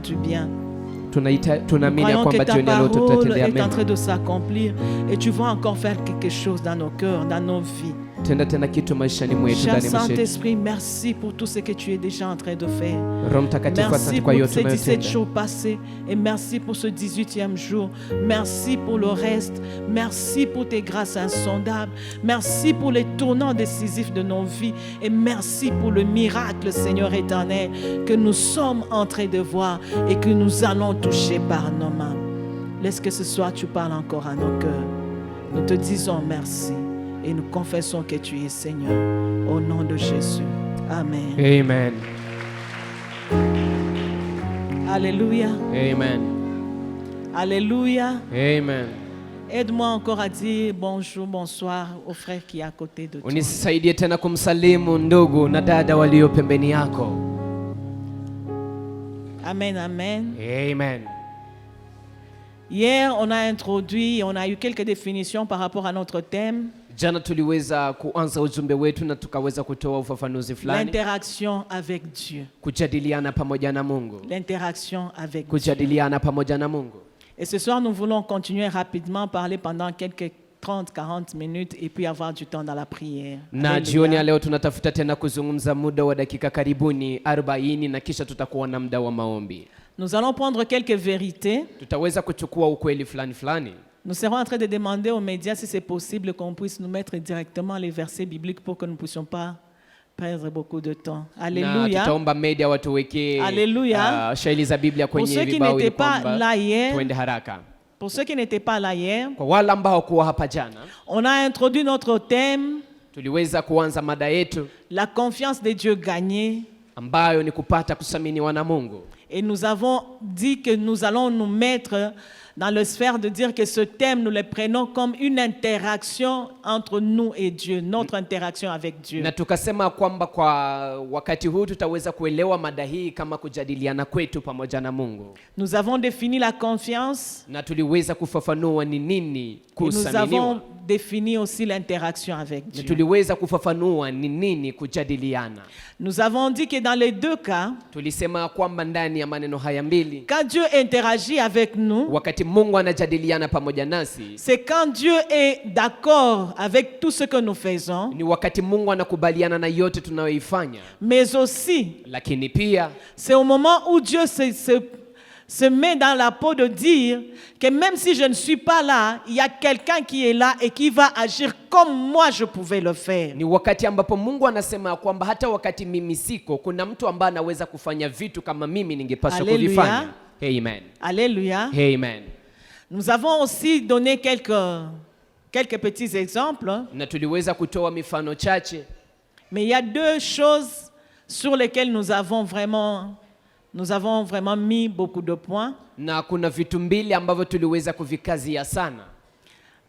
du bien. Tunaamini kwamba jioni ya leo tutatendea est en train mema. de s'accomplir et tu vas encore faire quelque chose dans nos cœurs, dans nos vies. Tenda tena kitu maishani mwetu, Cher ndani ya maisha yetu. Saint-Esprit, merci pour tout ce que tu es déjà en train de faire. Roho Mtakatifu, Merci asante kwa pour yote ces 17 unayotenda. jours passés et merci pour ce 18e jour. Merci pour le reste. Merci pour tes grâces insondables. Merci pour les tournants décisifs de nos vies et merci pour le miracle, Seigneur éternel, que nous sommes en train de voir et que nous allons toucher par nos mains. Laisse que ce soir tu parles encore à nos cœurs. Nous te disons merci et nous confessons que tu es Seigneur. Au nom de Jésus. Amen. Amen. Alléluia. Amen. Alléluia. Amen. Aide-moi encore à dire bonjour, bonsoir au frère qui est à côté de toi. Unisaidie tena kumsalimu ndugu na dada walio pembeni yako. Amen, amen. Amen. Hier, on a introduit, on a eu quelques définitions par rapport à notre thème. Jana tuliweza kuanza ujumbe wetu na tukaweza kutoa ufafanuzi fulani. L'interaction avec Dieu. Kujadiliana pamoja na Mungu. L'interaction avec Dieu. Kujadiliana pamoja na Mungu. Et ce soir, nous voulons continuer rapidement, parler pendant quelques 30-40 minutes et puis avoir du temps dans la prière. Na jioni ya leo tunatafuta tena kuzungumza muda wa dakika karibuni 40 na kisha tutakuwa na muda wa maombi. Nous allons prendre quelques vérités. Tutaweza kuchukua ukweli fulani fulani. Nous serons en train de demander aux médias si c'est possible qu'on puisse nous mettre directement les versets bibliques pour que nous ne puissions pas perdre beaucoup de temps. Alléluia. Na tutaomba media watuwekee shairi za Biblia kwenye vibao ili kwamba tuende haraka. Pour ceux qui n'étaient pas là hier, kwa wale ambao kuwa hapa jana, on a introduit notre thème, tuliweza kuanza mada yetu, la confiance de Dieu gagnée, ambayo ni kupata kusaminiwa na Mungu. Et nous avons dit que nous allons nous mettre dans le sphère de dire que ce thème, nous le prenons comme une interaction entre nous et Dieu, notre interaction avec Dieu. Na tukasema kwamba kwa wakati huu tutaweza kuelewa mada hii kama kujadiliana kwetu pamoja na Mungu. Nous avons défini la confiance. Na tuliweza kufafanua ni nini kusaminiwa. Nous avons défini aussi l'interaction avec Dieu. Na tuliweza kufafanua ni nini kujadiliana. Nous avons dit que dans les deux cas, tulisema kwamba ndani ya maneno haya mbili, quand Dieu interagit avec nous, wakati Mungu anajadiliana pamoja nasi, c'est quand Dieu est d'accord avec tout ce que nous faisons, ni wakati Mungu anakubaliana na yote tunayoifanya, mais aussi, lakini pia, c'est au moment où Dieu se met dans la peau de dire que même si je ne suis pas là, il y a quelqu'un qui est là et qui va agir comme moi je pouvais le faire. Ni wakati ambapo Mungu anasema kwamba hata wakati mimi siko, kuna mtu ambaye anaweza kufanya vitu kama mimi ningepaswa kuvifanya. Amen. Alléluia. Amen. Nous avons aussi donné quelques petits exemples. Na tuliweza kutoa mifano chache. Mais il y a deux choses sur lesquelles nous avons vraiment mis beaucoup de points. Na kuna vitu mbili ambavyo tuliweza kuvikazia sana.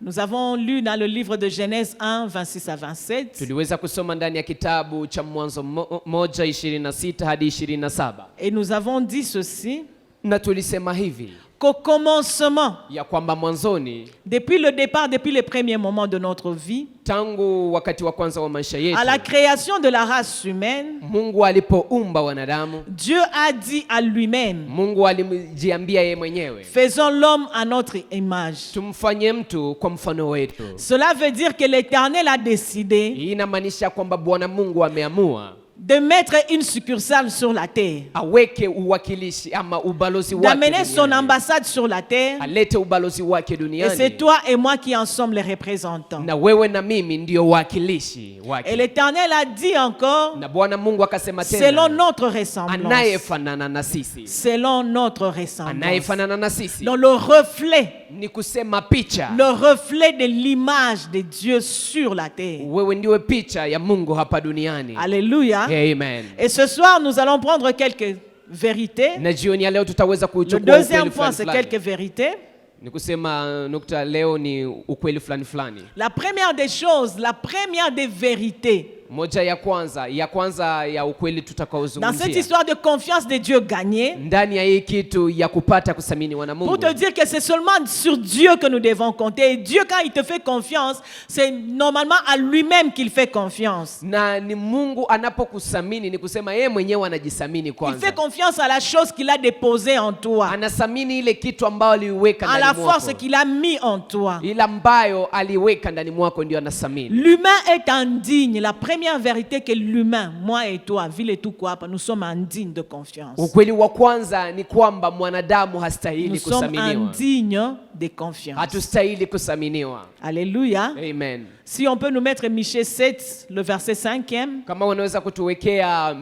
Nous avons lu dans le livre de Genèse 1, 26 à 27. Tuliweza kusoma ndani ya kitabu cha Mwanzo 1:26 hadi 27. Et nous avons dit ceci. Na tulisema hivi, qu'au commencement, ya kwamba mwanzoni, depuis le départ, depuis les premiers moments de notre vie, tangu wakati wa kwanza wa maisha yetu, à la création de la race humaine, Mungu alipoumba wanadamu, Dieu a dit à lui-même, Mungu alijiambia yeye mwenyewe, faisons l'homme à notre image. Tumfanye mtu kwa mfano wetu. Cela veut dire que l'Éternel a décidé, inamaanisha kwamba Bwana Mungu ameamua de mettre une succursale sur la terre, aweke uwakilishi ama ubalozi wake, d'amener son ambassade sur la terre, alete ubalozi wake duniani. Et c'est toi et moi qui en sommes les représentants. Na wewe na mimi ndio wakilishi wake. Et l'Éternel a dit encore, na Bwana Mungu akasema tena, selon notre ressemblance, anayefanana na sisi, selon notre ressemblance, anayefanana na sisi, dans le reflet, ni kusema picha, le reflet de l'image de Dieu sur la terre. Wewe ndiwe picha ya Mungu hapa duniani. Alléluia. Amen. Et ce soir nous allons prendre quelques vérités. Na jioni ya leo tutaweza kuchukua le deuxième point c'est quelques vérités. Ni kusema nukta leo ni ukweli fulani fulani. La première des choses, la première des vérités, Moja ya kwanza ya ukweli dans cette tutakaozungumzia histoire de confiance de Dieu gagnée, ndani ya hii kitu ya kupata kusaminiwa na pour Mungu, te dire que c'est seulement sur Dieu que nous devons compter. Et Dieu, quand il te fait confiance, c'est normalement à lui-même qu'il fait confiance. na ni Mungu anapokusamini ni kusema yeye mwenyewe anajisamini Il kwanza. fait confiance à la chose qu'il a déposée en toi, Anasamini ile kitu ambayo aliweka à la ndani force mwako, qu'il a mis en toi. ile ambayo aliweka ndani mwako ndio anasamini. L'humain est indigne. La première vérité que l'humain, moi et toi, Ville et tout quoi, nous sommes indignes de confiance. Ukweli wa kwanza ni kwamba mwanadamu hastahili Nous sommes kusaminiwa. indignes de confiance. Hatustahili kusaminiwa. Alléluia. Amen. Si on peut nous mettre Michée 7, le verset 5e. Kama unaweza kutuwekea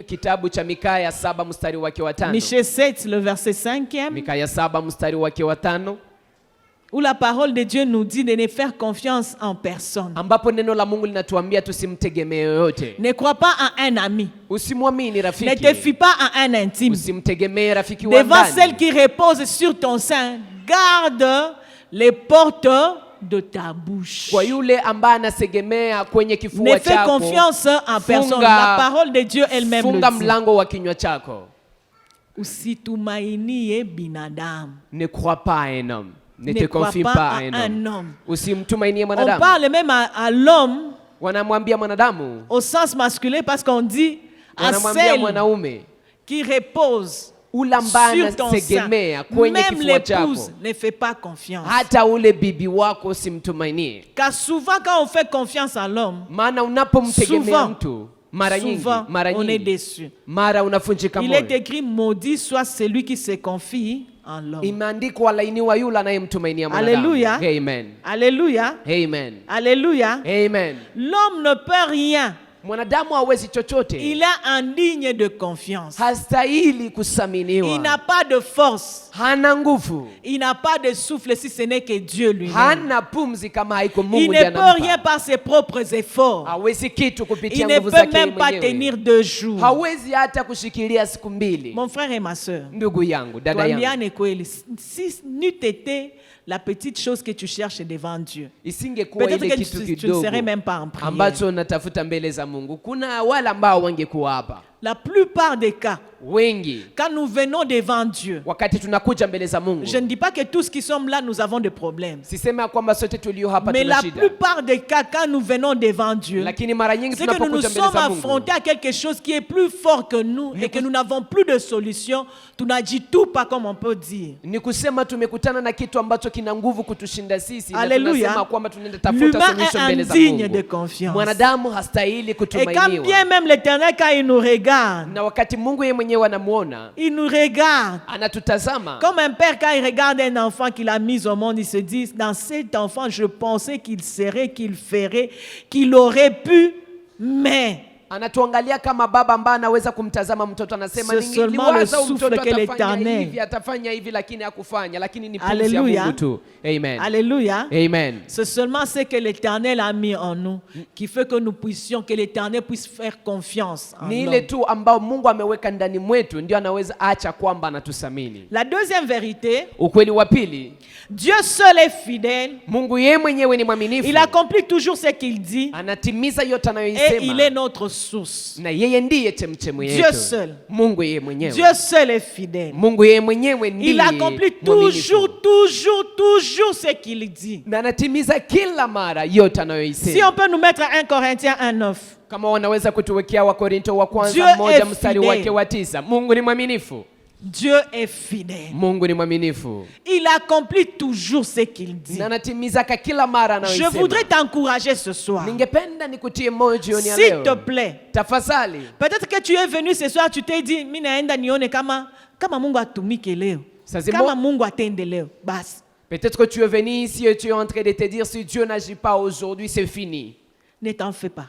kitabu cha Mikaya 7 mstari wake wa 5. Michée 7, le verset 5e. Mikaya 7 mstari wake wa 5. Où la parole de Dieu nous dit de ne faire confiance en personne. Ambapo neno la Mungu linatuambia tusimtegemee yoyote. Ne crois pas à un ami. Usimwamini Ne te rafiki. fie pas à un intime. Usimtegemee rafiki wa Devant celle ndani. qui repose sur ton sein, garde les portes de ta bouche. Kwa yule ambaye anasegemea kwenye Ne kifua fais chako, confiance en personne. funga- La parole de Dieu elle-même funga le dit. mlango wa kinywa chako. Usitumainie binadamu. Ne crois pas à un homme. Ne Ne te crois confie pas pas à à un un homme. homme. Usimtumainie On mwanadamu. parle même à l'homme Wanamwambia mwanadamu, au sens masculin parce qu'on dit à wanamwambia celle mwanaume, qui repose ule ambaye sur ton sein. anasegemea kwenye Même kifua chako. l'épouse ne fait pas confiance. Hata ule bibi wako usimtumainie. Car souvent quand on fait confiance à l'homme, Maana unapomtegemea Souvent, mtu mara nyingi on est déçu. mara unafunjika Il est moyo. écrit maudit soit celui qui se confie en l'homme. Imeandikwa lainiwa yule anayemtumainia mwanadamu. Alléluia. Amen. Alléluia. Amen. Alléluia. Amen. L'homme ne peut rien. Mwanadamu hawezi chochote. Il est indigne de confiance. Hastahili Il kusaminiwa. n'a pas de force. Hana nguvu. Il n'a pas de souffle si ce n'est que Dieu lui-même. Hana pumzi kama haiko Mungu Il ndiye ne peut anampa. rien par ses propres efforts. Hawezi kitu Il kupitia ne nguvu peut zake même pas mwenyewe. tenir 2 jours. Hawezi hata kushikilia siku mbili. Mon frère et ma soeur, Ndugu yangu, dada yangu, tuambiane kweli, si n'eût été la petite chose que tu cherches devant Dieu, isingekuwa peut-être ile que kitu tu ne kidogo serais même pas en prière. ambacho natafuta mbele za Mungu. Kuna wale ambao wangekuwa hapa La plupart des cas, wengi, quand nous venons devant Dieu, wakati tunakuja mbele za Mungu. je ne dis pas que tous qui sommes là, nous avons des problèmes. Sisema kwamba sote tulio hapa Mais tuna la shida, plupart des cas, quand nous venons devant Dieu, lakini mara nyingi c'est que nous nous tunapokuja mbele sommes za Mungu affrontés à quelque chose qui est plus fort que nous et que nous n'avons plus de solution. Tu n'as dit tout pas comme on peut dire. ni kusema tumekutana na kitu ambacho kina nguvu kutushinda sisi, na Alléluia. tunasema kwamba tunaenda tafuta L'humain solution est mbele za indigne de Mungu. confiance. Mwanadamu hastahili Et quand kutumainiwa. bien même l'Éternel, quand il nous regarde, Na wakati Mungu yeye mwenyewe anamuona, il nous regarde. anatutazama Comme un père, quand il regarde un enfant qu'il a mis au monde, il se dit, dans cet enfant, je pensais qu'il serait, qu'il ferait, qu'il aurait pu, mais anatuangalia kama baba ambaye anaweza kumtazama mtoto, anasema C'est seulement le niliwaza souffle mtoto que l'Éternel- atafanya hivi lakini hakufanya, lakini ni pumzi ya Alléluia. Mungu tu. Amen. Alléluia. Amen. C'est seulement ce que l'Éternel a mis en nous qui fait que nous puissions, que l'Éternel puisse faire confiance en Ni nous. ile tu ambao Mungu ameweka ndani mwetu ndio anaweza acha kwamba anatusamini. La deuxième vérité, Ukweli wa pili, Dieu seul est fidèle. Mungu yeye mwenyewe ni mwaminifu. Il accomplit toujours ce qu'il dit Anatimiza yote et il anayoisema. est notre source. Na yeye ndiye chemchemu Dieu yetu. seul. Mungu yeye mwenyewe. Dieu seul est fidèle. Mungu yeye mwenyewe ndiye Il accomplit mwaminifu. toujours ce qu'il dit. Na anatimiza kila mara yote Si anayoisema. on peut nous mettre 1 Corinthiens 1:9. Kama wanaweza kutuwekea Wakorinto wa Dieu kwanza moja est mstari fidèle. wake wa 9. Mungu ni mwaminifu. Dieu est fidèle. Mungu ni mwaminifu. Il accomplit toujours ce qu'il dit. Na anatimiza kila mara Je anayoisema. voudrais t'encourager ce soir. Ningependa nikutie moyo jioni ya S'il leo. te plaît. Tafadhali. Peut-être que tu es venu ce soir, tu t'es dit, mimi naenda nione kama Mungu atumike leo. Sasa Kama Mungu atende leo. Basi. Peut-être que tu es venu ici et tu es en train de te dire si Dieu n'agit pas aujourd'hui, c'est fini. Ne t'en fais pas.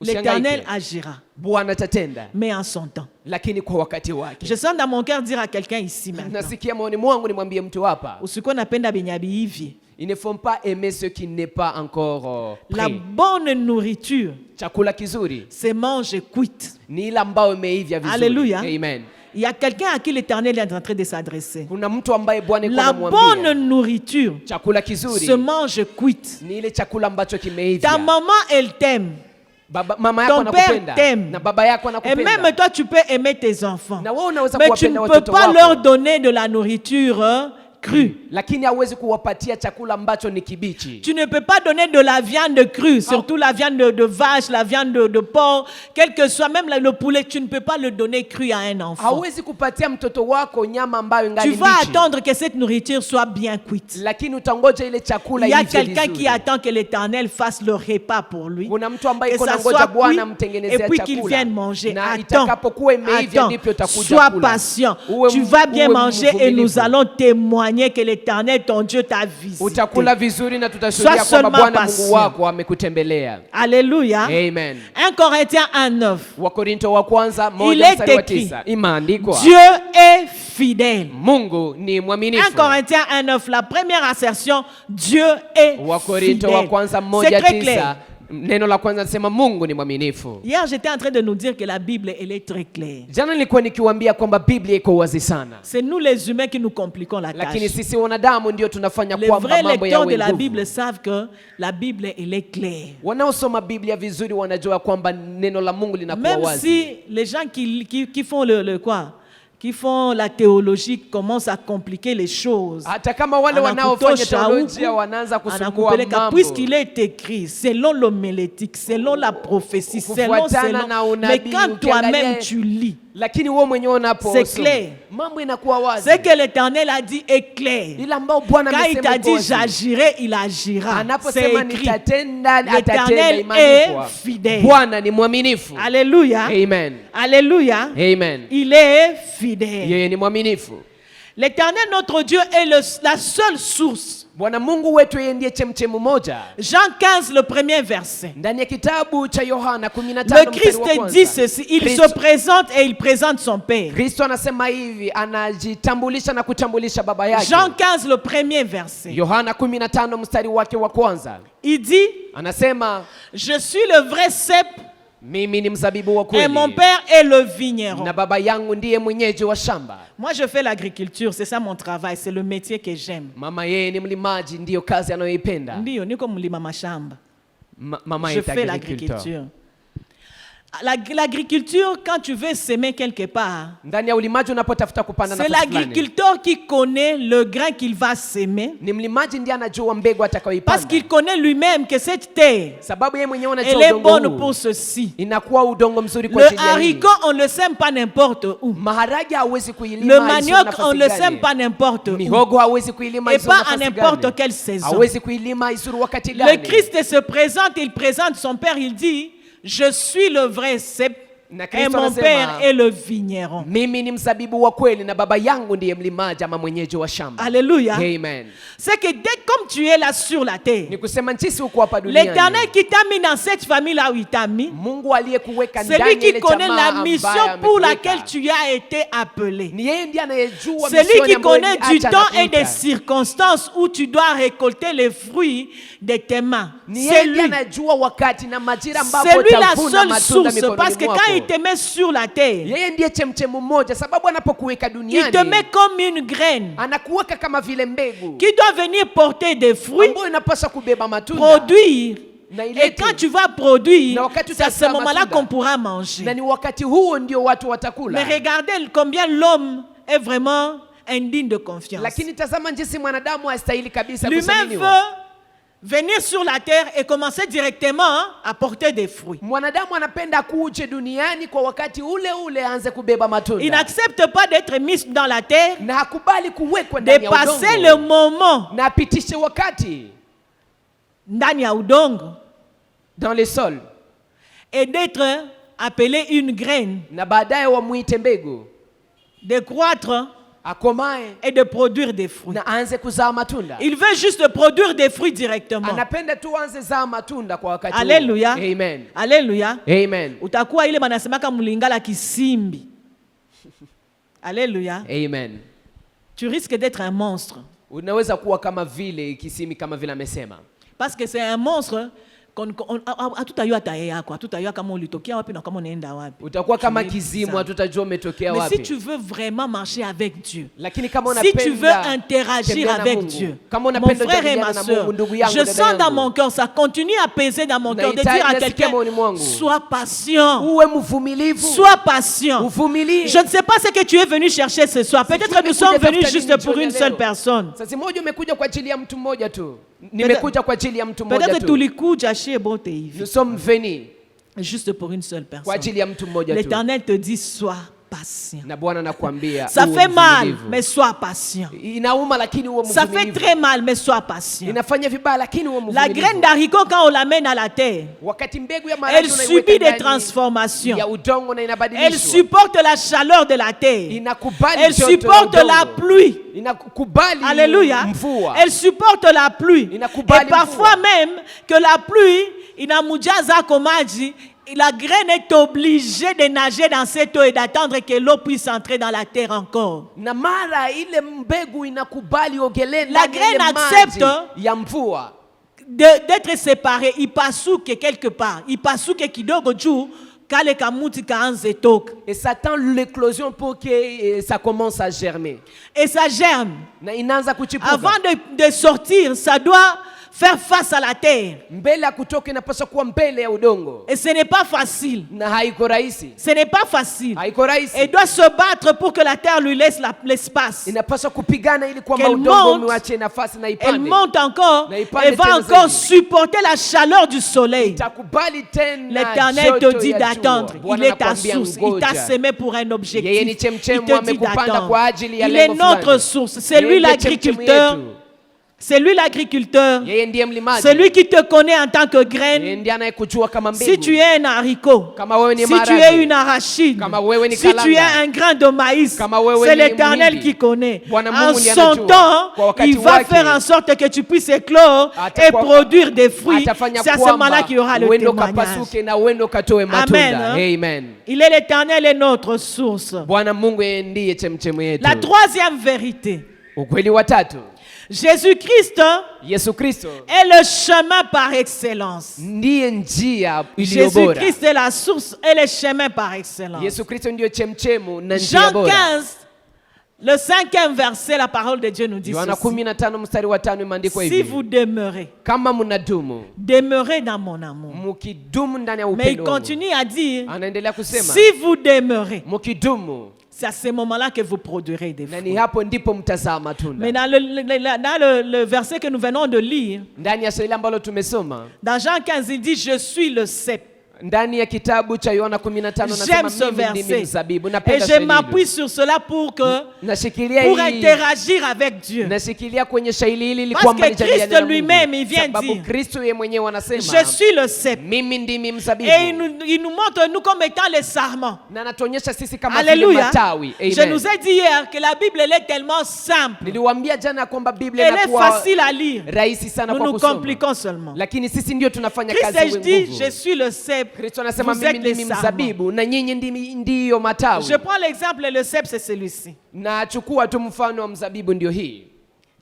Usihangaike. L'Éternel agira, Bwana atatenda, mais en son temps. lakini kwa wakati wake. Je sens dans mon cœur dire à quelqu'un ici maintenant. Nasikia moyoni mwangu nimwambie mtu hapa, Usikuwa napenda benye hivi. il ne faut pas aimer ce qui n'est pas encore La prêt. bonne nourriture Chakula kizuri se mange cuite. ni ile ambayo imeivya vizuri. Alléluia. Amen. Il y a quelqu'un à qui l'Éternel est en train de s'adresser. Kuna mtu ambaye Bwana yuko La anamwambia, bonne nourriture chakula se kizuri mange cuite. ni ile chakula ambacho Ta kimeivya. maman, elle t'aime. Mama yako Ton père anakupenda t'aime. na baba yako Et anakupenda. même toi, tu peux aimer tes enfants. Na wewe unaweza Mais tu kuwapenda ne peux watoto pas wako. leur donner de la nourriture crue. Lakini hauwezi kuwapatia chakula ambacho ni kibichi. Tu ne peux pas donner de la viande crue, surtout la viande de vache, la viande de porc, quel que soit, même le poulet, tu ne peux pas le donner cru à un enfant. Hauwezi kupatia mtoto wako nyama ambayo Tu ingali vas mbichi. attendre que cette nourriture soit bien cuite. Lakini utangoja ile chakula Il y a iive quelqu'un vizuri. qui attend que l'Éternel fasse le repas pour lui. Kuna mtu ambaye Que iko ça na ngoja soit Bwana cuit amtengenezea et puis qu'il chakula. vienne manger. Na Attends, itakapokuwa imeiva ndipo utakuja sois kula. patient. Uwe Tu vas bien uwe manger et mvumilivu. nous allons témoigner que l'Éternel, ton Dieu, t'a visité. Utakula vizuri na tutashuhudia Sois kwamba seulement Bwana patient. Mungu wako amekutembelea. Alléluia. Amen. 1 Corinthiens 1:9. Wakorinto wa kwanza Il 1 est mstari wa écrit, 9 imeandikwa Dieu est fidèle. Mungu ni 1 mwaminifu. Corinthiens 1:9, la première assertion, Dieu est Wakorinto wa fidèle. kwanza C'est très 1:9 clair. neno la kwanza nasema Mungu ni mwaminifu. Hier, j'étais en train de nous dire que la Bible, elle est très claire. Jana nilikuwa nikiwaambia kwamba Biblia iko wazi sana. C'est nous les humains qui nous compliquons la Lakini tâche. sisi wanadamu ndio tunafanya Les kwamba vrais mambo lecteurs yawe de la nguvu. Bible savent que la Bible, elle est claire. Wanaosoma Biblia vizuri wanajua kwamba neno la Mungu linakuwa Même wazi. si les gens qui font le quoi, qui font la théologie commencent à compliquer les choses. Hata kama wale wanaofanya Anakutosha teolojia huku, wanaanza kusumbua anakupeleka. mambo. Puisqu'il est écrit, selon l'homélétique, selon la prophétie, Kufuatana na mais unabii, quand ukiangalia- toi-même tu lis, Lakini wewe mwenyewe C'est unaposoma clair. mambo inakuwa wazi. ce que l'Éternel a dit est clair. Ile ambao Bwana Quand il amesema t'a iko dit wazi. j'agirai, il agira. C'est Anaposema écrit. nitatenda atatenda, L'Éternel imeandikwa. est fidèle. Bwana ni mwaminifu. Alléluia. Amen. Alléluia. Amen. Il est fidèle. Yeye ni mwaminifu. L'Éternel, notre Dieu, est la seule source. Bwana Mungu wetu yeye ndiye chemchemu moja. Jean 15, le premier verset. Ndani ya kitabu cha Yohana 15 Le mstari Christ wa kwanza. dit ceci, il Kristo- se présente et il présente son Père. Kristo anasema hivi, anajitambulisha na kutambulisha baba yake. Jean 15, le premier verset. Yohana 15 mstari wake wa kwanza. Il dit, Anasema je suis le vrai cep mimi ni mzabibu wa et kweli. mon Père est le vigneron. Na baba yangu ndiye mwenyeji wa shamba. Moi, je fais l'agriculture, c'est ça mon travail, c'est le métier que j'aime. Mama yeye ni mlimaji, ndiyo kazi anayoipenda. Ndiyo, niko mlima mashamba. Mama Je yeye fais l'agriculture. L'agriculture, quand tu veux s'aimer quelque part, Ndani ya ulimaji unapotafuta kupanda c'est nafasi fulani. l'agriculteur qui connaît le grain qu'il va s'aimer. Ni mlimaji ndiye anajua mbegu Parce atakayoipanda. qu'il connaît lui-même que cette terre, Sababu yeye mwenyewe elle anajua est bonne udongo pour huu ceci. inakuwa udongo mzuri kwa Le ajili ya hii. haricot, on ne le sème pas n'importe où. Maharage hawezi kuilima Le haizuru manioc, nafasi on ne le gani. sème pas n'importe où. Mihogo hawezi kuilima Et haizuru pas à nafasi n'importe gani. quelle saison. Hawezi kuilima haizuru wakati Le gani. Christ se présente, il présente son Père, il dit, je suis le vrai cep Na et Kristo mon anasema, Père est le vigneron. mimi ni mzabibu wa kweli na baba yangu ndiye mlimaji ama mwenyeji wa shamba. Alléluia. Amen. C'est que dès comme tu es là sur la terre, Ni kusema nchisi huko hapa duniani. l'Éternel qui t'a mis dans cette famille là où il t'a mis, Mungu aliyekuweka c'est lui ndani ya qui ile connaît jamaa la ambaye mission amekuweka. pour laquelle tu as été appelé. Ni yeye ndiye anayejua C'est lui misioni qui ambayo connaît du acha temps et anakuita. des circonstances où tu dois récolter les fruits de tes mains. Ni C'est yeye ndiye lui. anajua wakati na majira ambapo C'est lui la utavuna seule matunda source parce mikononi que mwako. quand il te met sur la terre, Yeye ndiye chemchemu moja sababu anapokuweka il te duniani met comme une graine anakuweka kama vile mbegu qui doit venir porter des fruits, ambayo inapaswa kubeba matunda. produire. Na Et ilete. quand tu vas produire, Na wakati c'est à ce utazaa moment-là matunda. qu'on pourra manger. Na ni wakati huo ndio watu watakula. Mais regardez combien l'homme est vraiment indigne de confiance. Lakini tazama jinsi mwanadamu hastahili kabisa Lui-même kusaminiwa. veut venir sur la terre et commencer directement à porter des fruits. Mwanadamu anapenda kuje duniani kwa wakati ule ule aanze kubeba Il matunda. n'accepte pas d'être mis dans la terre, Na hakubali kuwekwa de ndani ya passer le udongo. moment Na apitishe wakati ndani ya udongo dans le sol. et d'être appelé une graine, Na baadaye wamuite mbegu. de croître Akomae et de produire des fruits. na aanze kuzaa matunda. Il veut juste produire des fruits directement. Anapenda tu aanze zaa matunda kwa wakati huo. Alléluia. Amen. Alléluia. Amen. Utakuwa ile banasemaka mulingala kisimbi. Alléluia. Amen. Tu risques d'être un monstre. Unaweza kuwa kama vile kisimi kama vile amesema. Parce que c'est un monstre Utakuwa kama kizimu, hatutajua umetokea Mais si wapi. tu veux vraiment marcher avec Dieu, Lakini kama si tu veux unapenda interagir tembea na avec Mungu, Dieu, kama mon unapenda frère et kujadiliana ma na soeur, Mungu, ndugu yangu, je dada sens dans yangu, mon cœur, ça continue à peser dans mon cœur, de dire à nasikia quelqu'un, moyoni mwangu, sois patient, uwe mvumilivu, sois patient. uvumilie. Je ne sais pas ce que tu es venu chercher ce soir. Peut-être que nous sommes venus juste pour une seule personne. Sasa moja umekuja kwa ajili ya mtu mmoja tu. Nimekuja kwa ajili ya mtu mmoja Peut-être tu. tulikuja chez Bote hivi. Nous sommes venus Juste pour une seule kwa personne. ajili ya mtu mmoja tu. L'Éternel te dit, sois patient. Na Bwana anakuambia Ça uwe fait mal, mvumilivu. mais sois patient. Inauma lakini uwe Ça fait mvumilivu. très mal, mais sois patient. Inafanya vibaya lakini uwe La mvumilivu. graine d'haricot, quand on l'amène à la terre, Wakati mbegu ya elle maharagwe unaiweka subit des ndani transformations. ya udongo na Elle inabadilishwa. supporte la chaleur de la terre. Inakubali Elle joto supporte la la udongo. pluie. Inakubali Alléluia. mvua. Elle supporte la pluie. Inakubali Et parfois mvua. même que la pluie, inamujaza komaji, la graine est obligée de nager dans cette eau et d'attendre que l'eau puisse entrer dans la terre encore. Na mara ile mbegu inakubali ogelee La ndani ya ile graine maji accepte ya mvua. D'être séparée. Ipasuke quelque part. Ipasuke kidogo juu kale kamuti kaanze toka. Et ça attend l'éclosion pour que ça commence à germer. Et ça germe. Na inaanza kuchipuka. Avant de sortir, ça doit faire face à la terre. Mbele ya kutoka inapaswa kuwa mbele ya udongo. Et ce n'est pas facile. Na haiko rahisi. Ce n'est pas facile. Haiko rahisi. Elle doit se battre pour que la terre lui laisse l'espace. Inapaswa kupigana ili kwamba Qu'elle udongo monte, uache nafasi na Elle ipande. monte encore. Na ipande Elle va tena encore zaidi. supporter la chaleur du soleil. Itakubali tena L'Éternel te joto dit ya jua. d'attendre. Bwana Il est ta anakuambia source. Il t'a ngoja. semé pour un Yeye objectif. ni Il chemchemu, te dit amekupanda d'attendre. kwa ajili ya Il est lengo notre fulani. source. C'est Yeye lui ndiye chemchemu l'agriculteur. yetu. C'est lui l'agriculteur. Yeye ndiye mlimaji. C'est lui qui te connaît en tant que Yeye graine. ndiye anayekujua kama mbegu. Si tu es un haricot, Kama wewe ni si tu maharagwe, es une arachide, kama wewe ni si tu kalanga, es un grain de maïs, kama wewe c'est ni l'Éternel mhindi, qui connaît. Bwana En Mungu ndiye son anajua. temps, Kwa wakati il va wake, faire en sorte que tu puisses éclore et Atakuwa- produire des fruits. atafanya C'est à ce kwamba moment-là qu'il y aura le uende témoignage. ukapasuke na uende ukatoe Amen, matunda. hein? Amen. Il est l'Éternel et notre source. Bwana Mungu yeye ndiye chemchemu yetu. La troisième vérité, Ukweli wa tatu, Jésus-Christ Yesu Kristo est le chemin par excellence. ndiye njia iliyo bora. Jésus-Christ est la source et le chemin par excellence. Yesu Kristo ndiyo chemchemu na njia Jean bora. 15, le 5e verset, la parole de Dieu nous dit Yohana ceci. 15 mstari wa 5 imeandikwa Si hivi: vous demeurez, kama mnadumu, demeurez dans mon amour. mkidumu ndani ya Mais il upendo wangu. continue à dire, Anaendelea kusema si vous demeurez, mkidumu, c'est à ce moment-là que vous produirez des na ni fruits. hapo ndipo mtazaa Mais matunda. dans le verset que nous venons de lire, Ndani ya shairi ambalo tumesoma, dans Jean 15, il dit, je suis le cep. ndani ya kitabu cha Yohana 15 J'aime nasema ce mimi ndimi verset. mzabibu. Et Napenda je shairi m'appuie hilo. sur cela pour Nashikilia hii, interagir avec Dieu. nashikilia kwenye shairi hili ili Parce kwamba que nijadiliane Christ na lui-même, Mungu. il vient Sababu dire, Kristo yeye mwenyewe anasema je suis le cep. mimi ndimi mzabibu. Et il nous montre nous comme étant les sarments. Na anatuonyesha sisi kama vile Alléluia. matawi. Je Amen. nous ai dit hier que la Bible elle est tellement simple. Niliwaambia jana kwamba Biblia Elle est inakuwa facile à lire. rahisi sana Nous kwa nous kusoma. compliquons seulement. Lakini sisi ndio tunafanya Christ kazi dit, nguvu. je suis le cep. Kristo anasema Vous mimi êtes les ndimi sarments. mzabibu na nyinyi ndiyo matawi. Je prends l'exemple, le cep c'est celui-ci. Na chukua tu mfano wa mzabibu ndio hii.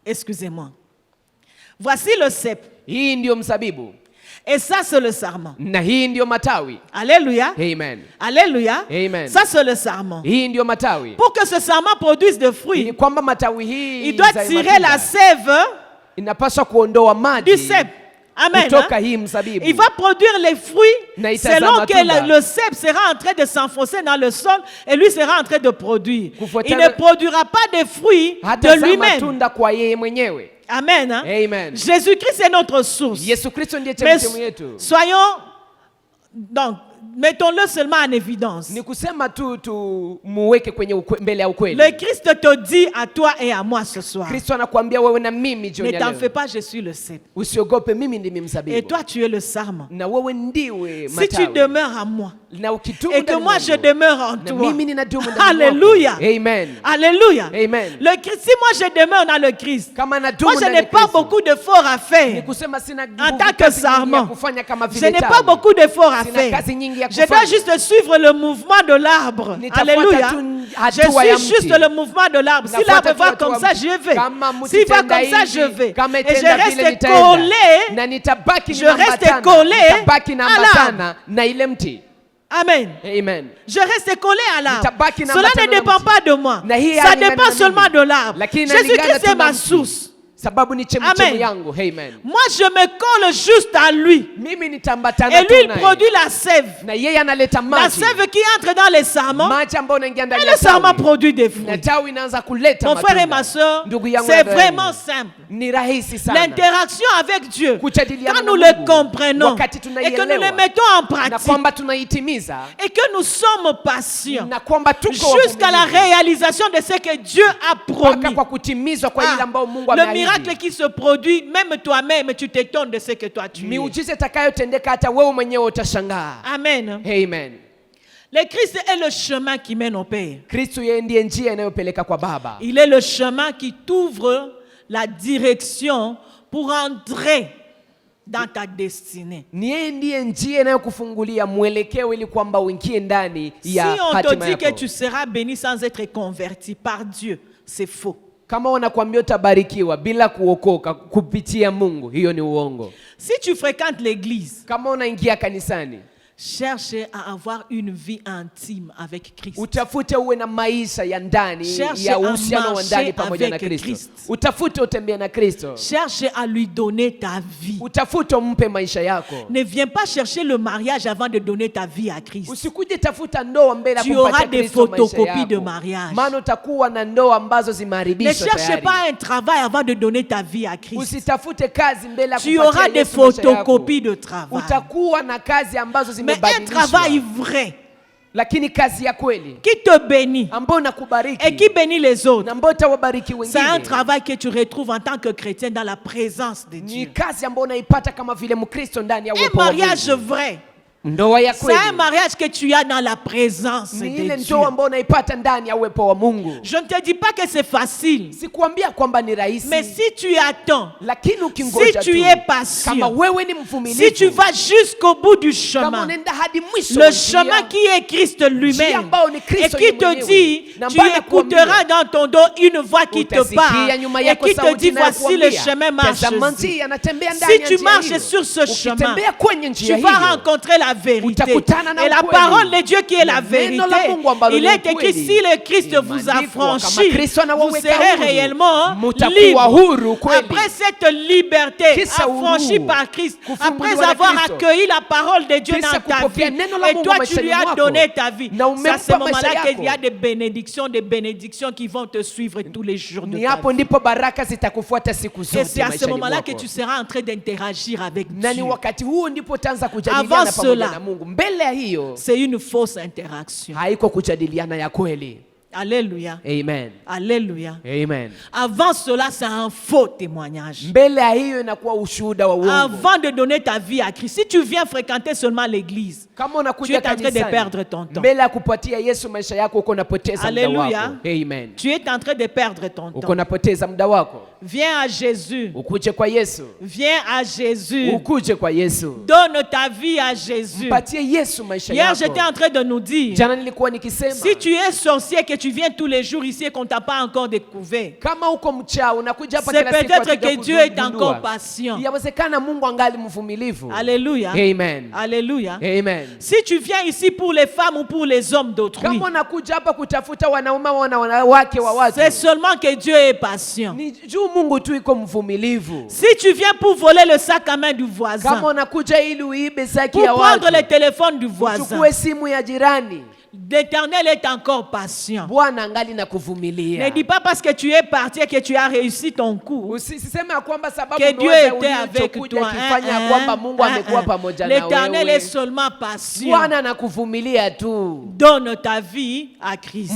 Excusez-moi. Voici le cep. Hii ndio mzabibu Et ça c'est le sarment. na hii ndio matawi. Alléluia. Amen. Alléluia. Amen. Ça c'est le sarment. Hii ndio matawi. Pour que ce sarment produise des Ili fruits, kwamba matawi hii il doit izae tirer la matunda, sève inapaswa kuondoa du maji cep. Amen. kutoka Hein? hii mzabibu. Il va produire les fruits Na itazaa selon que matunda. le cep sera en train de s'enfoncer dans le sol et lui sera en train de produire. Kufuatana- Il ne produira pas de fruits de Hatazaa lui-même. matunda kwa yeye mwenyewe. Amen. Hein? Amen. Jésus-Christ est notre source. Yesu Kristo ndiye Mais chemchemu yetu. soyons, donc, mettons-le seulement en évidence. Ni kusema tu muweke kwenye mbele ya ukweli. Le Christ te dit à toi et à moi ce soir, Kristo anakuambia wewe na mimi jioni ne ya t'en leo. fais pas, je suis le cep. Usiogope, mimi ndimi Et mzabibu. toi, tu es le sarment. Na wewe ndiwe Si tu matawi. demeures en moi Na ukidumu et que ndani moi mwangu, je demeure en na toi, mimi ninadumu ndani Alléluia. mwako. Amen. Alléluia. Amen. Le Christ, si moi je demeure dans le Christ, Kama moi nadumu je ndani n'ai ya pas Kristo, beaucoup d'efforts à ni faire. kusema sina En nguvu tant que kazi nyingi ya sarment, kufanya kama je vile n'ai tawi. pas beaucoup d'efforts à Sina faire. kazi nyingi ya Je dois kufanya. juste suivre le mouvement de l'arbre. Nitafuata Alléluia. tu Je hatua ya suis juste mti. le mouvement de l'arbre. Si Nafuata l'arbre tu va hatua comme ya ça, mti. je vais. Kama mti S'il va tenda comme ça, hivi, je vais. kama Et je itenda vile reste nitaenda. collé na nitabaki je reste collé na ile mti. Amen. Amen. Je reste collé à l'arbre. Nitabaki Cela ne dépend pas de moi. Ça dépend seulement de l'arbre. Jésus-Christ est ma source. Sababu ni chemchemi yangu. Amen. Moi je me colle juste à lui. Mimi nitambatana et lui il produit la sève. Na yeye analeta maji. La sève qui entre dans les sarments. Maji ambayo inaingia ndani ya tawi. Et le sarment produit des fruits. Na tawi inaanza kuleta matunda. Mon frère et ma sœur, c'est vraiment simple. Ni rahisi sana. L'interaction avec Dieu. Kujadiliana quand nous le comprenons et que nous le mettons en pratique. Na kwamba tunaitimiza. Et que nous sommes patients. Na kwamba tuko jusqu'à la réalisation de ce que Dieu a promis. Mpaka kwa kutimizwa kwa ile ambayo Mungu ameahidi. Miracle qui se produit, même toi-même, tu t'étonnes de ce que toi tu es. Miujiza itakayotendeka hata wewe mwenyewe utashangaa. Amen. Amen. Le Christ est le chemin qui mène au Père. Kristo yeye ndiye njia inayopeleka kwa Baba. Il est le chemin qui t'ouvre la direction pour entrer dans ta destinée. Ni yeye ndiye njia inayokufungulia mwelekeo ili kwamba uingie ndani ya hatima yako. Si on te dit que tu seras béni sans être converti par Dieu, c'est faux. Kama wanakuambia utabarikiwa bila kuokoka kupitia Mungu, hiyo ni uongo. Si tu fréquentes l'église, kama unaingia kanisani, cherche à avoir une vie intime avec Christ. Utafute uwe na maisha ya ndani ya uhusiano wa ndani pamoja na Kristo. Utafute utembee na Kristo. Cherche à lui donner ta vie. Utafute umpe maisha yako. Ne viens pas chercher le mariage avant de donner ta vie à Christ. Usikuje tafuta ndoa mbele ya kumpatia Kristo maisha yako. Tu auras des photocopies de mariage. Maana utakuwa na ndoa ambazo zimeharibishwa tayari. Ne cherche pas un travail avant de donner ta vie à Christ. Usitafute kazi mbele ya kumpatia Yesu maisha yako. Tu auras des photocopies de travail. Utakuwa na kazi ambazo mais un travail vrai, lakini kazi ya kweli qui te bénit ambao nakubariki et qui bénit les autres, ambao utawabariki wengine, c'est un travail que tu retrouves en tant que chrétien dans la présence de Dieu. Ni kazi ambao unaipata kama vile Mkristo ndani ya uwepo wa Mungu. Un mariage vrai, c'est un mariage que tu as dans la présence de Dieu. Je ne te dis pas que c'est facile. Mais si tu attends, si tu es patient, si tu vas jusqu'au bout du chemin, le chemin qui est Christ lui-même, et qui te dit, tu écouteras dans ton dos une voix qui te parle et qui te dit, voici le chemin, marche-y. Si tu marches sur ce chemin, tu vas rencontrer la vérité. Et la parole de Dieu qui est la vérité, il est écrit, si le Christ vous a franchi, vous serez réellement libre. Après cette liberté affranchie par Christ, après avoir accueilli la parole de Dieu dans ta vie, et toi tu lui as donné ta vie, c'est à ce moment-là qu'il y a des bénédictions qui vont te suivre tous les jours de ta vie. Et c'est à ce moment-là que tu seras en train d'interagir avec Dieu. Avant cela, c'est une fausse interaction. Alléluia. Amen. Alléluia. Amen. Avant cela, c'est un faux témoignage. Avant de donner ta vie à Christ, si tu viens fréquenter seulement l'église, tu es en train de perdre ton temps. Alléluia. Amen. Tu es en train de perdre ton temps. Viens à Jésus. Viens à Jésus. Donne ta vie à Jésus. Hier, j'étais en train de nous dire, si tu es sorcier que tu viens tous les jours ici et qu'on t'a pas encore découvert, c'est peut-être que Dieu est encore patient. Alléluia. Amen. Alléluia. Amen. Si tu viens ici pour les femmes ou pour les hommes d'autrui, c'est seulement que Dieu est patient. Si tu viens pour voler le sac à main du voisin, pour prendre le téléphone du voisin, l'Éternel est encore patient. Ne dis pas parce que tu es parti et que tu as réussi ton coup que Dieu était avec toi. L'Éternel est seulement patient. Donne ta vie à Christ.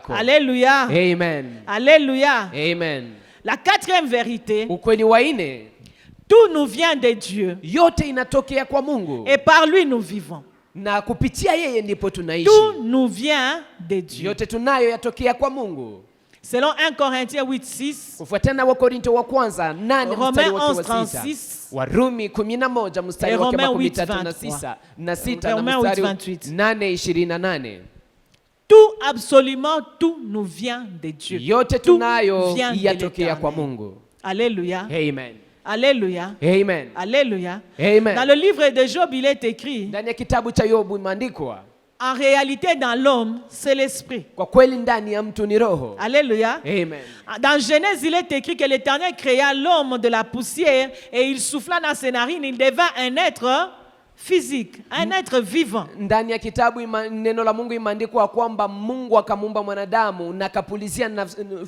Alléluia. Amen. Alléluia. Amen. La quatrième vérité, tout nous vient de Dieu et par lui nous vivons. Na kupitia yeye ndipo tunaishi. Tout nous vient de Dieu. Yote tunayo yatokea kwa Mungu. Selon 1 Corinthiens 8:6, kufuatana wa Korinto wa kwanza 8 mstari wa 6, Warumi 11 mstari wa 13 na 6 na mstari 8:28. Tout, absolument tout nous vient de Dieu. Yote tunayo yatokea kwa Mungu. Alléluia. Amen. Alléluia. Amen. Alléluia. Amen. Dans le livre de Job, il est écrit, ndani ya kitabu cha Yobu imeandikwa, en réalité dans l'homme, c'est l'esprit. kwa kweli ndani ya mtu ni roho. Alléluia. Amen. Dans Genèse, il est écrit que l'Éternel créa l'homme de la poussière et il souffla dans ses narines, il devint un être physique, un être vivant. Ndani ya kitabu neno la Mungu imeandikwa kwamba Mungu akamuumba mwanadamu na akapulizia